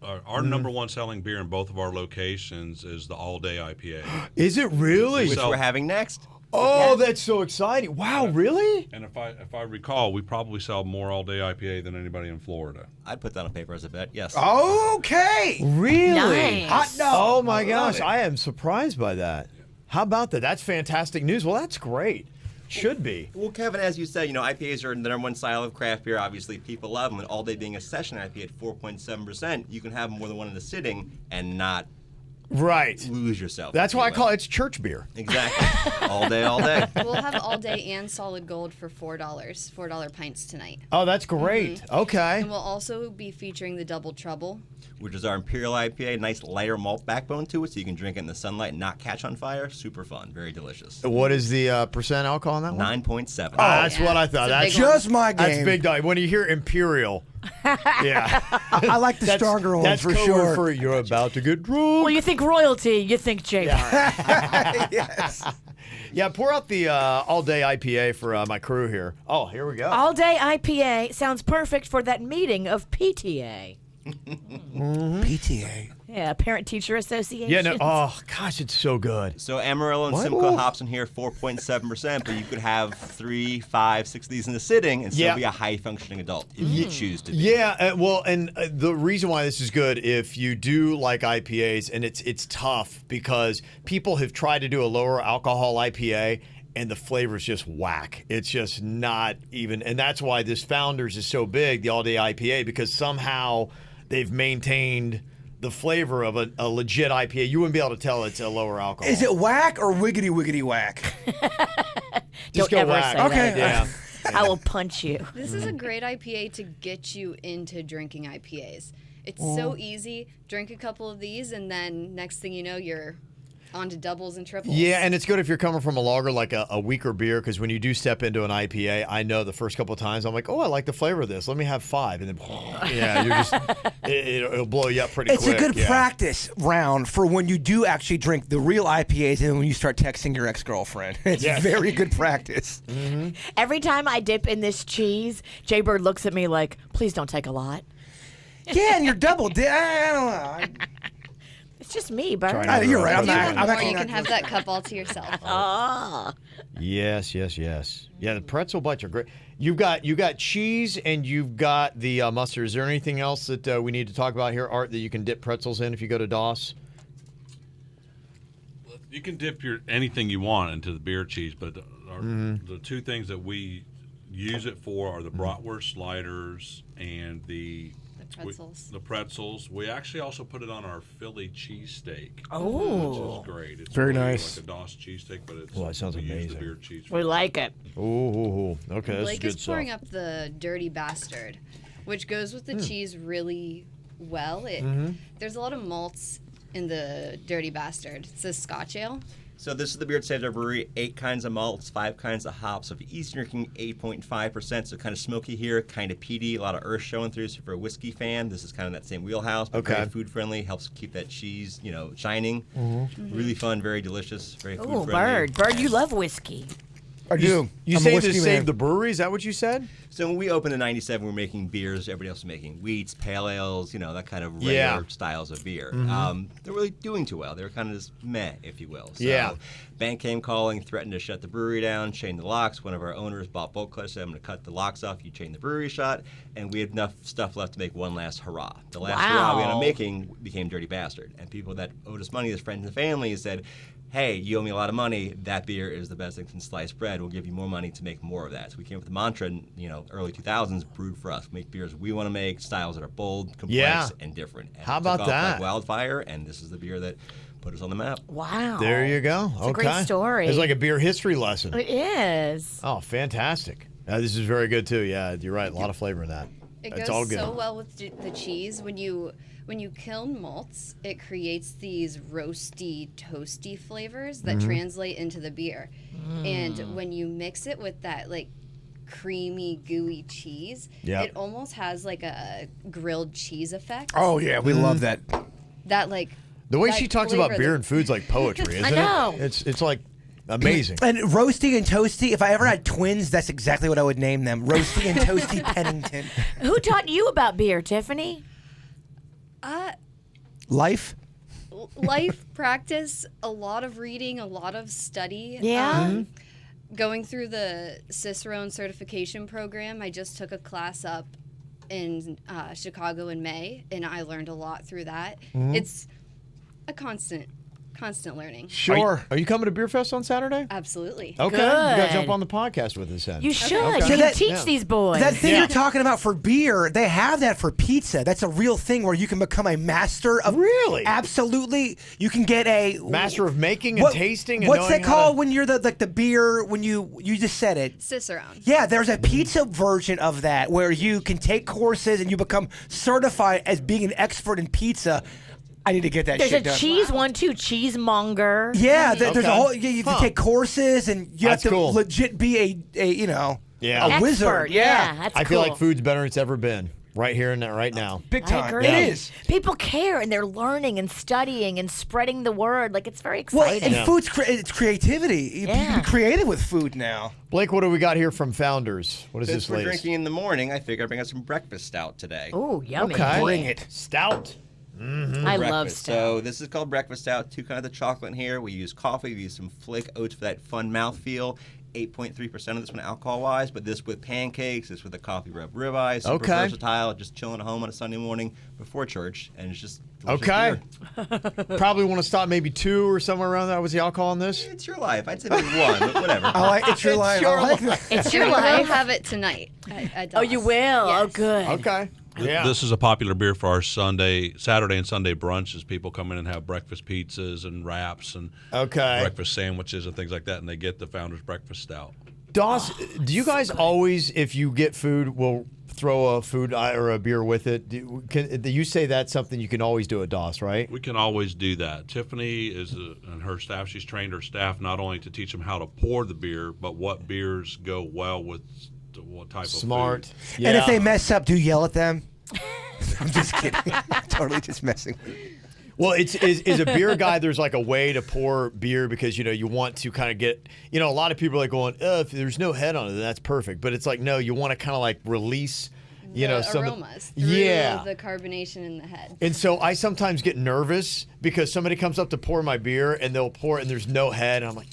[SPEAKER 7] our number one selling beer in both of our locations is the All Day IPA.
[SPEAKER 4] Is it really?
[SPEAKER 8] Which we're having next.
[SPEAKER 4] Oh, that's so exciting. Wow, really?
[SPEAKER 7] And if I recall, we probably sell more All Day IPA than anybody in Florida.
[SPEAKER 8] I'd put that on paper as a bet, yes.
[SPEAKER 5] Okay.
[SPEAKER 4] Really?
[SPEAKER 6] Nice.
[SPEAKER 5] Hot dog.
[SPEAKER 4] Oh, my gosh. I am surprised by that. How about that? That's fantastic news. Well, that's great. Should be.
[SPEAKER 8] Well, Kevin, as you said, IPAs are the number one style of craft beer. Obviously, people love them. And All Day being a session IPA at 4.7%, you can have more than one in a sitting and not lose yourself.
[SPEAKER 4] That's why I call it church beer.
[SPEAKER 8] Exactly. All day, all day.
[SPEAKER 9] We'll have All Day and Solid Gold for $4 pints tonight.
[SPEAKER 4] Oh, that's great. Okay.
[SPEAKER 9] And we'll also be featuring the Double Trouble,
[SPEAKER 8] which is our Imperial IPA. Nice lighter malt backbone to it, so you can drink it in the sunlight and not catch on fire. Super fun. Very delicious.
[SPEAKER 4] What is the percent alcohol in that one?
[SPEAKER 8] 9.7.
[SPEAKER 4] Oh, that's what I thought. That's
[SPEAKER 5] just my game.
[SPEAKER 4] That's big dog. When you hear Imperial,
[SPEAKER 5] I like the stronger ones for sure.
[SPEAKER 4] For you're about to get drunk.
[SPEAKER 6] Well, you think royalty, you think J-Bar.
[SPEAKER 5] Yes.
[SPEAKER 4] Yeah, pour out the All Day IPA for my crew here. Oh, here we go.
[SPEAKER 6] All Day IPA sounds perfect for that meeting of PTA.
[SPEAKER 5] PTA.
[SPEAKER 6] Yeah, Parent Teacher Association.
[SPEAKER 4] Yeah, no. Oh, gosh, it's so good.
[SPEAKER 8] So Amarillo and Simcoe hops in here 4.7%, but you could have 3, 5, 6 of these in a sitting and still be a high-functioning adult if you choose to be.
[SPEAKER 4] Yeah, well, and the reason why this is good, if you do like IPAs, and it's tough because people have tried to do a lower alcohol IPA, and the flavor's just whack. It's just not even, and that's why this Founders is so big, the All Day IPA, because somehow they've maintained the flavor of a legit IPA. You wouldn't be able to tell it's a lower alcohol.
[SPEAKER 5] Is it whack or wiggity wiggity whack?
[SPEAKER 4] Just
[SPEAKER 6] Don't
[SPEAKER 4] go
[SPEAKER 6] ever
[SPEAKER 4] whack.
[SPEAKER 6] say
[SPEAKER 5] Okay.
[SPEAKER 6] that.
[SPEAKER 4] Yeah.
[SPEAKER 6] I will punch you.
[SPEAKER 9] This is a great IPA to get you into drinking IPAs. It's so easy. Drink a couple of these, and then next thing you know, you're on to doubles and triples.
[SPEAKER 4] Yeah, and it's good if you're coming from a lager, like a weaker beer, because when you do step into an IPA, I know the first couple of times I'm like, oh, I like the flavor of this. Let me have 5. And then, yeah, you're just, it'll blow you up pretty
[SPEAKER 5] It's
[SPEAKER 4] quick.
[SPEAKER 5] a good practice round for when you do actually drink the real IPAs and when you start texting your ex-girlfriend. It's very good practice.
[SPEAKER 4] Mm-hmm.
[SPEAKER 6] Every time I dip in this cheese, Jay-Bird looks at me like, please don't take a lot.
[SPEAKER 5] Yeah, and you're double. I don't know.
[SPEAKER 6] It's just me, Bird.
[SPEAKER 5] You're right.
[SPEAKER 9] If you want more, you can have that cup all to yourself.
[SPEAKER 4] Yes. Yeah, the pretzel bites are great. You got cheese and you've got the mustard. Is there anything else that we need to talk about here, Art, that you can dip pretzels in if you go to DOS?
[SPEAKER 7] You can dip anything you want into the beer cheese, but the two things that we use it for are the bratwurst sliders and the
[SPEAKER 9] pretzels.
[SPEAKER 7] The pretzels. We actually also put it on our Philly cheesesteak.
[SPEAKER 6] Oh.
[SPEAKER 7] Which is great. It's
[SPEAKER 5] Very
[SPEAKER 7] really
[SPEAKER 5] nice.
[SPEAKER 7] like a DOS cheesesteak, but it's
[SPEAKER 4] Well, that sounds
[SPEAKER 7] we use
[SPEAKER 4] amazing.
[SPEAKER 7] the beer cheese.
[SPEAKER 6] We like it.
[SPEAKER 4] Ooh. Okay, that's
[SPEAKER 9] Blake
[SPEAKER 4] good
[SPEAKER 9] is pouring
[SPEAKER 4] stuff.
[SPEAKER 9] up the Dirty Bastard, which goes with the cheese really well. There's a lot of malts in the Dirty Bastard. It's a Scotch ale.
[SPEAKER 8] So this is the beer that saves our brewery. 8 kinds of malts, 5 kinds of hops. So if you're easy drinking, 8.5%. So kind of smoky here, kind of peaty, a lot of earth showing through. So if you're a whiskey fan, this is kind of that same wheelhouse, but very food friendly. Helps keep that cheese, shining. Really fun, very delicious, very food
[SPEAKER 6] Ooh,
[SPEAKER 8] friendly.
[SPEAKER 6] Bird, you love whiskey.
[SPEAKER 5] I do.
[SPEAKER 4] You
[SPEAKER 5] I'm a
[SPEAKER 4] say
[SPEAKER 5] whiskey
[SPEAKER 4] to
[SPEAKER 5] man.
[SPEAKER 4] save the brewery? Is that what you said?
[SPEAKER 8] So when we opened in '97, we were making beers. Everybody else was making wheats, pale ales, that kind of regular
[SPEAKER 4] Yeah.
[SPEAKER 8] styles of beer. They're really doing too well. They're kind of just meh, if you will. So
[SPEAKER 4] Yeah.
[SPEAKER 8] bank came calling, threatened to shut the brewery down, chain the locks. One of our owners bought bulk clutch, said, I'm going to cut the locks off. You chain the brewery shut. And we had enough stuff left to make one last hurrah. The last hurrah we ended up making became Dirty Bastard. And people that owed us money, as friends and family, said, hey, you owe me a lot of money. That beer is the best thing since sliced bread. We'll give you more money to make more of that. So we came up with the mantra in early 2000s, brewed for us. We make beers we want to make, styles that are bold, complex, and different. And
[SPEAKER 4] How
[SPEAKER 8] it took
[SPEAKER 4] about
[SPEAKER 8] off
[SPEAKER 4] that?
[SPEAKER 8] like wildfire, and this is the beer that put us on the map.
[SPEAKER 6] Wow.
[SPEAKER 4] There you go.
[SPEAKER 6] It's a great story.
[SPEAKER 4] It's like a beer history lesson.
[SPEAKER 6] It is.
[SPEAKER 4] Oh, fantastic. This is very good, too. Yeah, you're right. A lot of flavor in that.
[SPEAKER 9] It
[SPEAKER 4] It's
[SPEAKER 9] goes
[SPEAKER 4] all good.
[SPEAKER 9] so well with the cheese. When you kiln malts, it creates these roasty, toasty flavors that translate into the beer. And when you mix it with that creamy, gooey cheese,
[SPEAKER 4] Yep.
[SPEAKER 9] it almost has like a grilled cheese effect.
[SPEAKER 5] Oh yeah, we love that.
[SPEAKER 9] That
[SPEAKER 4] The way
[SPEAKER 9] that
[SPEAKER 4] she talks about
[SPEAKER 9] flavor
[SPEAKER 4] beer
[SPEAKER 9] that-
[SPEAKER 4] and food's like poetry, isn't
[SPEAKER 6] I know.
[SPEAKER 4] it? It's like amazing.
[SPEAKER 5] And roasty and toasty. If I ever had twins, that's exactly what I would name them. Roasty and toasty Pennington.
[SPEAKER 6] Who taught you about beer, Tiffany?
[SPEAKER 5] Life.
[SPEAKER 9] Life practice, a lot of reading, a lot of study.
[SPEAKER 6] Yeah.
[SPEAKER 9] Going through the Cicerone certification program, I just took a class up in Chicago in May, and I learned a lot through that. It's a constant learning.
[SPEAKER 5] Sure.
[SPEAKER 4] Are you coming to Beer Fest on Saturday?
[SPEAKER 9] Absolutely.
[SPEAKER 4] Okay. You got to
[SPEAKER 6] Good.
[SPEAKER 4] jump on the podcast with us then.
[SPEAKER 6] You should.
[SPEAKER 4] Okay.
[SPEAKER 6] You
[SPEAKER 5] So
[SPEAKER 6] can
[SPEAKER 5] that-
[SPEAKER 6] teach
[SPEAKER 4] yeah.
[SPEAKER 6] these boys.
[SPEAKER 5] That thing
[SPEAKER 4] Yeah.
[SPEAKER 5] you're talking about for beer, they have that for pizza. That's a real thing where you can become a master of.
[SPEAKER 4] Really?
[SPEAKER 5] Absolutely. You can get a
[SPEAKER 4] Master of making and tasting and
[SPEAKER 5] What's
[SPEAKER 4] knowing
[SPEAKER 5] that
[SPEAKER 4] how
[SPEAKER 5] called
[SPEAKER 4] to-
[SPEAKER 5] when you're the beer when you just said it?
[SPEAKER 9] Cicerone.
[SPEAKER 5] Yeah, there's a pizza version of that where you can take courses and you become certified as being an expert in pizza. I need to get that
[SPEAKER 6] There's
[SPEAKER 5] shit
[SPEAKER 6] a
[SPEAKER 5] done.
[SPEAKER 6] cheese one too, cheesemonger.
[SPEAKER 5] Yeah, there's
[SPEAKER 4] Okay.
[SPEAKER 5] a whole. You have to
[SPEAKER 4] Huh.
[SPEAKER 5] take courses and you
[SPEAKER 4] That's
[SPEAKER 5] have to
[SPEAKER 4] cool.
[SPEAKER 5] legit be a
[SPEAKER 4] Yeah.
[SPEAKER 5] a
[SPEAKER 6] Expert.
[SPEAKER 5] wizard.
[SPEAKER 6] Yeah, that's
[SPEAKER 4] I feel
[SPEAKER 6] cool.
[SPEAKER 4] like food's better than it's ever been. Right here and right now.
[SPEAKER 5] Big
[SPEAKER 6] I
[SPEAKER 5] time.
[SPEAKER 6] agree.
[SPEAKER 5] It is.
[SPEAKER 6] People care and they're learning and studying and spreading the word. Like it's very
[SPEAKER 5] Well,
[SPEAKER 6] exciting.
[SPEAKER 5] and food's it's creativity. You
[SPEAKER 6] Yeah.
[SPEAKER 5] can be creative with food now.
[SPEAKER 4] Blake, what do we got here from Founders? What is
[SPEAKER 8] Since
[SPEAKER 4] this
[SPEAKER 8] we're
[SPEAKER 4] latest?
[SPEAKER 8] drinking in the morning, I figured I'd bring out some breakfast stout today.
[SPEAKER 6] Ooh, yummy.
[SPEAKER 4] Okay.
[SPEAKER 5] Bring it.
[SPEAKER 4] Stout.
[SPEAKER 6] I love
[SPEAKER 8] Breakfast.
[SPEAKER 6] stout.
[SPEAKER 8] So this is called breakfast stout. 2 kinds of chocolate in here. We use coffee. We use some flake oats for that fun mouthfeel. 8.3% of this one alcohol-wise, but this with pancakes, this with a coffee ribeye. Super
[SPEAKER 4] Okay.
[SPEAKER 8] versatile. Just chilling at home on a Sunday morning before church, and it's just delicious
[SPEAKER 4] Okay.
[SPEAKER 8] beer.
[SPEAKER 4] Probably want to stop maybe 2 or somewhere around there. Was the alcohol on this?
[SPEAKER 8] It's your life. I'd say maybe 1, but whatever.
[SPEAKER 5] I like it's your life. I like that.
[SPEAKER 6] It's
[SPEAKER 9] We
[SPEAKER 6] your
[SPEAKER 9] will
[SPEAKER 6] life.
[SPEAKER 9] have it tonight. At
[SPEAKER 6] Oh, you
[SPEAKER 9] Doss.
[SPEAKER 6] will? Oh,
[SPEAKER 9] Yes.
[SPEAKER 6] good.
[SPEAKER 4] Okay. Yeah.
[SPEAKER 7] This is a popular beer for our Saturday and Sunday brunches. People come in and have breakfast pizzas and wraps and
[SPEAKER 4] Okay.
[SPEAKER 7] breakfast sandwiches and things like that, and they get the Founder's Breakfast Stout.
[SPEAKER 4] Doss, do you guys always, if you get food, will throw a food or a beer with it? Do you say that's something you can always do at Doss, right?
[SPEAKER 7] We can always do that. Tiffany and her staff, she's trained her staff not only to teach them how to pour the beer, but what beers go well with what type
[SPEAKER 4] Smart.
[SPEAKER 7] of food.
[SPEAKER 4] Yeah.
[SPEAKER 5] And if they mess up, do you yell at them? I'm just kidding. Totally just messing.
[SPEAKER 4] Well, is a beer guy, there's like a way to pour beer because, you want to kind of get, a lot of people are like going, if there's no head on it, then that's perfect. But it's like, no, you want to kind of like release,
[SPEAKER 9] The
[SPEAKER 4] some
[SPEAKER 9] aromas through
[SPEAKER 4] yeah.
[SPEAKER 9] the carbonation in the head.
[SPEAKER 4] And so I sometimes get nervous because somebody comes up to pour my beer and they'll pour it and there's no head. And I'm like,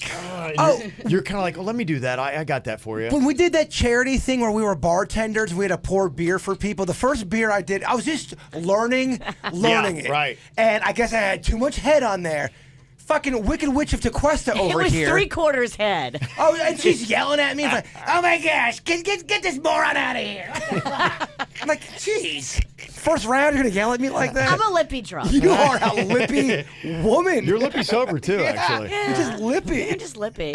[SPEAKER 4] you're kind of like, well, let me do that. I got that for you.
[SPEAKER 5] When we did that charity thing where we were bartenders, we had to pour beer for people. The first beer I did, I was just learning
[SPEAKER 4] Yeah,
[SPEAKER 5] it.
[SPEAKER 4] right.
[SPEAKER 5] And I guess I had too much head on there. fucking Wicked Witch of Tequesta over
[SPEAKER 6] it was
[SPEAKER 5] here.
[SPEAKER 6] 3/4 head.
[SPEAKER 5] Oh, and she's yelling at me. It's like, oh my gosh, get this moron out of here. I'm like, jeez. First round, you're going to yell at me like that?
[SPEAKER 6] I'm a lippy drunk.
[SPEAKER 5] You are a lippy woman.
[SPEAKER 4] You're lippy sober too, actually.
[SPEAKER 5] You're just lippy.
[SPEAKER 6] I'm just lippy.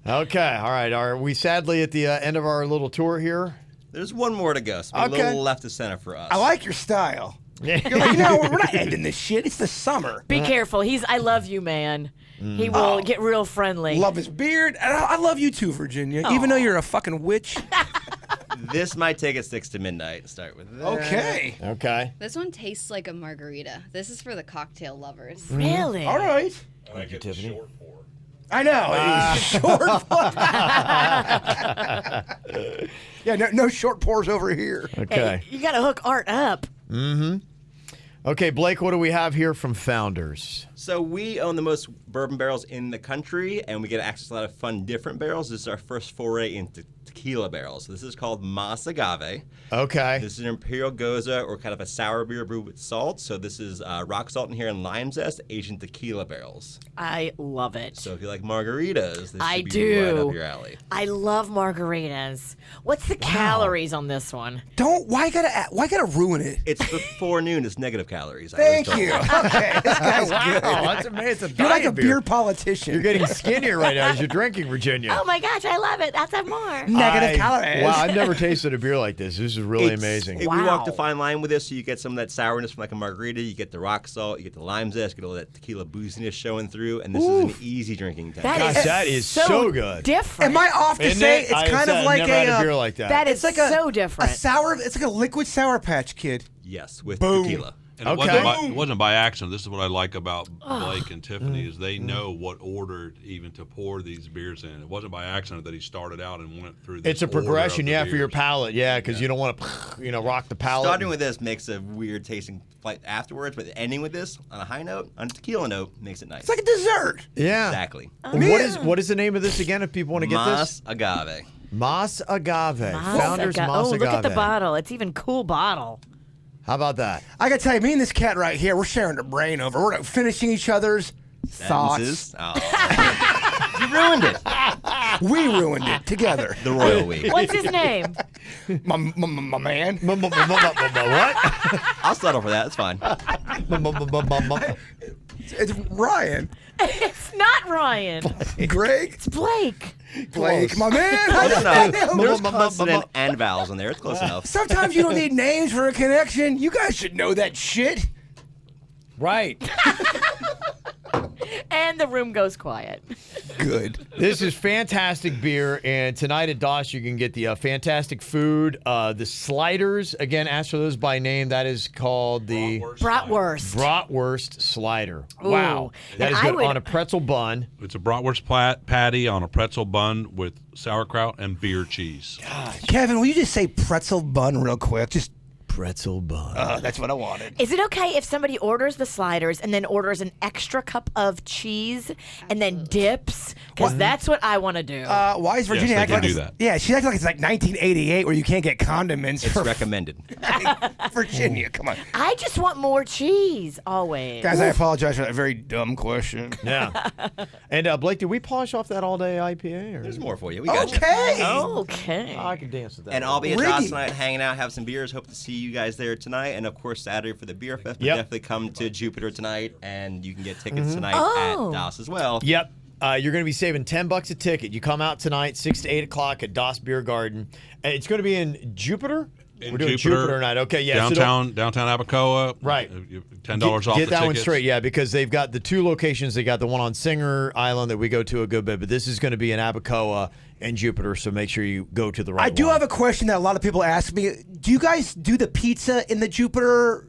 [SPEAKER 4] Okay, all right. Are we sadly at the end of our little tour here?
[SPEAKER 8] There's one more to go. So a little left of center for us.
[SPEAKER 5] I like your style. You're like, no, we're not ending this shit. It's the summer.
[SPEAKER 6] Be careful. He's I love you, man. He will get real friendly.
[SPEAKER 5] Love his beard. And I love you too, Virginia. Even though you're a fucking witch.
[SPEAKER 8] This might take us 6 to midnight. Start with that.
[SPEAKER 5] Okay.
[SPEAKER 4] Okay.
[SPEAKER 9] This one tastes like a margarita. This is for the cocktail lovers.
[SPEAKER 6] Really?
[SPEAKER 5] All right.
[SPEAKER 7] Thank you, Tiffany.
[SPEAKER 5] I know. Short pour. Yeah, no short pours over here.
[SPEAKER 4] Okay.
[SPEAKER 6] Hey, you got to hook Art up.
[SPEAKER 4] Okay, Blake, what do we have here from Founders?
[SPEAKER 8] So we own the most bourbon barrels in the country, and we get access to a lot of fun, different barrels. This is our first foray into tequila barrels. So this is called Mas Agave.
[SPEAKER 4] Okay.
[SPEAKER 8] This is an Imperial Goza, or kind of a sour beer brewed with salt. So this is rock salt in here and lime zest, Asian tequila barrels.
[SPEAKER 6] I love it.
[SPEAKER 8] So if you like margaritas, this
[SPEAKER 6] I
[SPEAKER 8] should be
[SPEAKER 6] do.
[SPEAKER 8] right up your alley.
[SPEAKER 6] I love margaritas. What's the calories on this one?
[SPEAKER 5] Why gotta ruin it?
[SPEAKER 8] It's before noon. It's negative calories.
[SPEAKER 5] Thank you. Okay, this guy's good.
[SPEAKER 4] Wow, that's amazing.
[SPEAKER 5] You're like a beer politician.
[SPEAKER 4] You're getting skinnier right now as you're drinking, Virginia.
[SPEAKER 6] Oh my gosh, I love it. That's a more.
[SPEAKER 5] Negative calories.
[SPEAKER 4] Wow, I've never tasted a beer like this. This is really amazing.
[SPEAKER 8] We walked a
[SPEAKER 6] Wow.
[SPEAKER 8] fine line with this, so you get some of that sourness from like a margarita, you get the rock salt, you get the lime zest, you get all that tequila booziness showing through, and this is an easy drinking time.
[SPEAKER 4] Gosh, that is so good.
[SPEAKER 6] different.
[SPEAKER 5] Am I off to
[SPEAKER 4] Isn't
[SPEAKER 5] say
[SPEAKER 4] it?
[SPEAKER 5] it's kind of like
[SPEAKER 4] never had a
[SPEAKER 5] a
[SPEAKER 4] beer like that.
[SPEAKER 6] That is
[SPEAKER 5] it's like a
[SPEAKER 6] so different.
[SPEAKER 5] a sour. It's like a liquid Sour Patch Kid.
[SPEAKER 8] Yes, with
[SPEAKER 5] Boom.
[SPEAKER 8] tequila.
[SPEAKER 7] And it,
[SPEAKER 4] Okay.
[SPEAKER 7] it wasn't by accident. This is what I like about Blake and Tiffany is they know what order even to pour these beers in. It wasn't by accident that he started out and went through this
[SPEAKER 4] It's a
[SPEAKER 7] order
[SPEAKER 4] progression,
[SPEAKER 7] of the
[SPEAKER 4] yeah, for your
[SPEAKER 7] beers.
[SPEAKER 4] palate, yeah, because you don't want to, rock the palate.
[SPEAKER 8] Starting with this makes a weird tasting flight afterwards, but ending with this on a high note, on a tequila note, makes it nice.
[SPEAKER 5] It's like a dessert.
[SPEAKER 4] yeah.
[SPEAKER 8] Exactly.
[SPEAKER 4] What is the name of this again? If people want to get
[SPEAKER 8] Mas
[SPEAKER 4] this,
[SPEAKER 8] Agave.
[SPEAKER 4] Mas Agave,
[SPEAKER 6] Mas
[SPEAKER 4] Founders
[SPEAKER 6] Agave.
[SPEAKER 4] Mas
[SPEAKER 6] Oh,
[SPEAKER 4] Agave.
[SPEAKER 6] look at the bottle. It's even cool bottle.
[SPEAKER 4] How about that?
[SPEAKER 5] I gotta tell you, me and this cat right here, we're sharing the brain over. We're finishing each other's thoughts.
[SPEAKER 8] Sentences. Oh. You ruined it.
[SPEAKER 5] We ruined it together.
[SPEAKER 8] The Royal Week.
[SPEAKER 6] What's his name?
[SPEAKER 5] My man.
[SPEAKER 4] What?
[SPEAKER 8] I'll settle for that. It's fine.
[SPEAKER 5] It's Ryan.
[SPEAKER 6] It's not Ryan.
[SPEAKER 5] Greg.
[SPEAKER 6] It's Blake.
[SPEAKER 5] Blake. My man.
[SPEAKER 8] Close enough. There's consonant and vowels in there. It's close enough.
[SPEAKER 5] Sometimes you don't need names for a connection. You guys should know that shit.
[SPEAKER 4] Right.
[SPEAKER 6] And the room goes quiet.
[SPEAKER 5] Good.
[SPEAKER 4] This is fantastic beer, and tonight at Doss you can get the fantastic food, the sliders. Again, ask for those by name. That is called the
[SPEAKER 6] Bratwurst.
[SPEAKER 4] Bratwurst slider.
[SPEAKER 6] Ooh.
[SPEAKER 4] Wow, that
[SPEAKER 6] And
[SPEAKER 4] is
[SPEAKER 6] I
[SPEAKER 4] good
[SPEAKER 6] would-
[SPEAKER 4] on a pretzel bun.
[SPEAKER 7] It's a bratwurst patty on a pretzel bun with sauerkraut and beer cheese.
[SPEAKER 5] Kevin, will you just say pretzel bun real quick? Just
[SPEAKER 4] Pretzel bun.
[SPEAKER 5] that's what I wanted.
[SPEAKER 6] Is it okay if somebody orders the sliders and then orders an extra cup of cheese and then dips? Because that's what I want to do.
[SPEAKER 5] Why is Virginia
[SPEAKER 7] they
[SPEAKER 5] acting
[SPEAKER 7] can
[SPEAKER 5] like
[SPEAKER 7] do
[SPEAKER 5] it's,
[SPEAKER 7] that.
[SPEAKER 5] Yeah, she acts like it's like 1988 where you can't get condiments
[SPEAKER 8] It's
[SPEAKER 5] for
[SPEAKER 8] recommended.
[SPEAKER 5] Virginia. Come on.
[SPEAKER 6] I just want more cheese always.
[SPEAKER 5] Guys, I apologize for that very dumb question.
[SPEAKER 4] Yeah. And Blake, did we polish off that all-day IPA? Or?
[SPEAKER 8] There's more for you. We got you.
[SPEAKER 5] Okay.
[SPEAKER 6] Okay.
[SPEAKER 4] I can dance with that.
[SPEAKER 8] And I'll be at
[SPEAKER 5] Riggy.
[SPEAKER 8] Doss tonight, hanging out, have some beers. Hope to see you guys there tonight. And of course, Saturday for the beer fest. But
[SPEAKER 4] Yep.
[SPEAKER 8] definitely come to Jupiter tonight, and you can get tickets tonight
[SPEAKER 6] Oh.
[SPEAKER 8] at Doss as well.
[SPEAKER 4] Yep. You're going to be saving $10 a ticket. You come out tonight, 6 to 8 o'clock at Doss Beer Garden. And it's going to be in Jupiter?
[SPEAKER 7] In
[SPEAKER 4] We're doing Jupiter tonight. Okay, yeah. so don't-
[SPEAKER 7] Downtown Abacoa.
[SPEAKER 4] Right.
[SPEAKER 7] $10 off
[SPEAKER 4] Get
[SPEAKER 7] the
[SPEAKER 4] that one
[SPEAKER 7] tickets.
[SPEAKER 4] straight, yeah, because they've got the two locations. They got the one on Singer Island that we go to a good bit, but this is going to be in Abacoa and Jupiter, so make sure you go to the right
[SPEAKER 5] I do
[SPEAKER 4] one.
[SPEAKER 5] have a question that a lot of people ask me. Do you guys do the pizza in the Jupiter?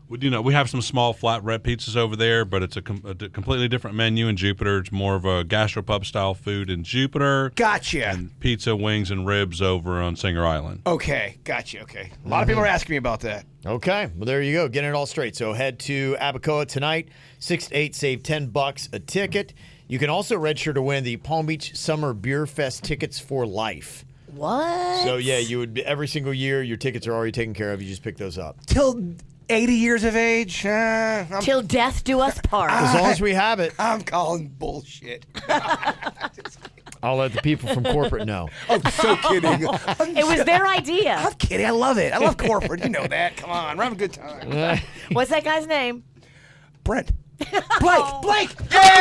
[SPEAKER 7] We have some small flat red pizzas over there, but it's a completely different menu in Jupiter. It's more of a gastropub style food in Jupiter.
[SPEAKER 5] Gotcha.
[SPEAKER 7] And pizza, wings, and ribs over on Singer Island.
[SPEAKER 5] Okay, gotcha. Okay. A lot of people are asking me about that.
[SPEAKER 4] Okay, well, there you go. Getting it all straight. So head to Abacoa tonight, 6 to 8, save $10 a ticket. You can also register to win the Palm Beach Summer Beer Fest tickets for life.
[SPEAKER 6] What?
[SPEAKER 4] So, yeah, you would every single year, your tickets are already taken care of. You just pick those up.
[SPEAKER 5] Till 80 years of age.
[SPEAKER 6] Till death do us part.
[SPEAKER 4] As long as we have it,
[SPEAKER 5] I'm calling bullshit.
[SPEAKER 4] I'll let the people from corporate know.
[SPEAKER 5] I'm so kidding.
[SPEAKER 6] It was their idea.
[SPEAKER 5] I'm kidding. I love it. I love corporate. You know that. Come on. We're having a good time.
[SPEAKER 6] What's that guy's name?
[SPEAKER 5] Brent. Blake.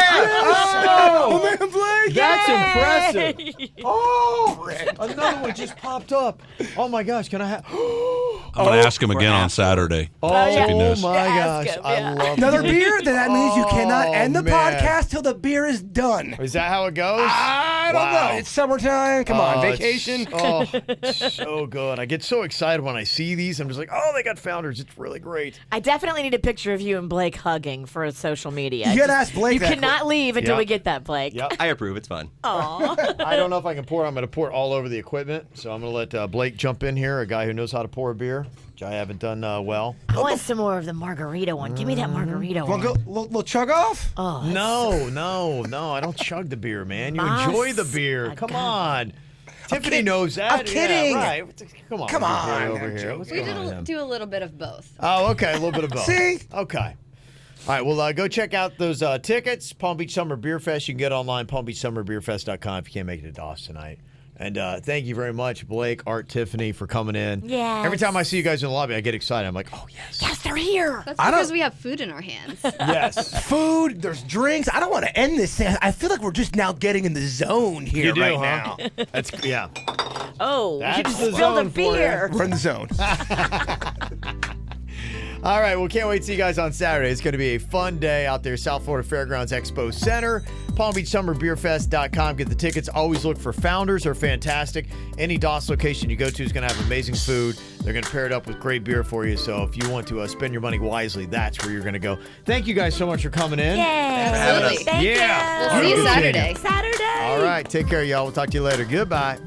[SPEAKER 4] Oh,
[SPEAKER 5] man, Blake.
[SPEAKER 4] That's
[SPEAKER 6] Yay!
[SPEAKER 4] impressive. Oh, another one just popped up. Oh my gosh, can I have?
[SPEAKER 7] I'm going to ask him again on Saturday.
[SPEAKER 4] Oh
[SPEAKER 7] See if he knows.
[SPEAKER 4] my
[SPEAKER 6] Ask
[SPEAKER 4] gosh,
[SPEAKER 6] him,
[SPEAKER 4] I
[SPEAKER 6] yeah.
[SPEAKER 4] love
[SPEAKER 5] Another
[SPEAKER 4] it.
[SPEAKER 5] beer? Then that means you cannot end the
[SPEAKER 4] man.
[SPEAKER 5] podcast till the beer is done.
[SPEAKER 4] Is that how it goes?
[SPEAKER 5] I don't
[SPEAKER 4] Wow.
[SPEAKER 5] know. It's summertime. Come on,
[SPEAKER 4] it's-
[SPEAKER 5] vacation.
[SPEAKER 4] It's so good. I get so excited when I see these. I'm just like, oh, they got founders. It's really great.
[SPEAKER 6] I definitely need a picture of you and Blake hugging for social media.
[SPEAKER 5] You gotta ask Blake
[SPEAKER 6] You
[SPEAKER 5] that.
[SPEAKER 6] cannot leave until
[SPEAKER 4] Yep.
[SPEAKER 6] we get that, Blake.
[SPEAKER 4] Yep.
[SPEAKER 8] I approve. It's fun.
[SPEAKER 4] I don't know if I can pour. I'm going to pour all over the equipment. So I'm going to let Blake jump in here, a guy who knows how to pour a beer, which I haven't done well.
[SPEAKER 6] I want some more of the margarita one. Give me that margarita one.
[SPEAKER 5] Want to go little chug off?
[SPEAKER 6] Oh,
[SPEAKER 4] No. I don't chug the beer, man. You enjoy the beer. Come
[SPEAKER 6] God.
[SPEAKER 4] on. Tiffany knows that.
[SPEAKER 5] I'm kidding.
[SPEAKER 4] Yeah, right. Come on.
[SPEAKER 5] Come on.
[SPEAKER 4] Over
[SPEAKER 5] I'm
[SPEAKER 4] here.
[SPEAKER 5] joking.
[SPEAKER 4] What's
[SPEAKER 9] We
[SPEAKER 4] going on?
[SPEAKER 9] do a little bit of both.
[SPEAKER 4] Oh, okay. A little bit of both.
[SPEAKER 5] See?
[SPEAKER 4] Okay. All right. Well, go check out those tickets. Palm Beach Summer Beer Fest. You can get online, palmbeachsummerbeerfest.com if you can't make it to DOS tonight. And thank you very much, Blake, Art, Tiffany, for coming in.
[SPEAKER 6] Yes.
[SPEAKER 4] Every time I see you guys in the lobby, I get excited. I'm like, oh, yes.
[SPEAKER 6] yes, they're here.
[SPEAKER 9] That's
[SPEAKER 5] I don't-
[SPEAKER 9] because we have food in our hands.
[SPEAKER 4] Yes.
[SPEAKER 5] Food, there's drinks. I don't want to end this thing. I feel like we're just now getting in the zone here
[SPEAKER 4] You do,
[SPEAKER 5] right
[SPEAKER 4] huh?
[SPEAKER 5] now.
[SPEAKER 4] That's, yeah.
[SPEAKER 6] Oh,
[SPEAKER 4] That's
[SPEAKER 6] you just
[SPEAKER 4] the
[SPEAKER 6] spilled a
[SPEAKER 4] zone for you.
[SPEAKER 6] beer.
[SPEAKER 5] We're in the zone.
[SPEAKER 4] All right, well, can't wait to see you guys on Saturday. It's going to be a fun day out there, South Florida Fairgrounds Expo Center. PalmBeachSummerBeerFest.com. Get the tickets. Always look for founders. They're fantastic. Any DOS location you go to is going to have amazing food. They're going to pair it up with great beer for you. So if you want to spend your money wisely, that's where you're going to go. Thank you guys so much for coming in.
[SPEAKER 6] Yay.
[SPEAKER 9] Absolutely.
[SPEAKER 6] Thank
[SPEAKER 4] Yeah.
[SPEAKER 6] you.
[SPEAKER 9] We'll see you
[SPEAKER 4] Good seeing
[SPEAKER 9] Saturday.
[SPEAKER 6] Saturday.
[SPEAKER 4] All right, take care, y'all. We'll talk to you later. Goodbye.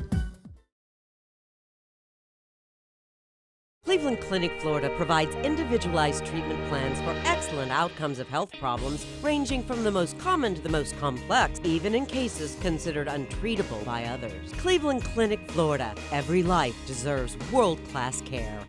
[SPEAKER 1] Cleveland Clinic, Florida provides individualized treatment plans for excellent outcomes of health problems ranging from the most common to the most complex, even in cases considered untreatable by others. Cleveland Clinic, Florida. Every life deserves world-class care.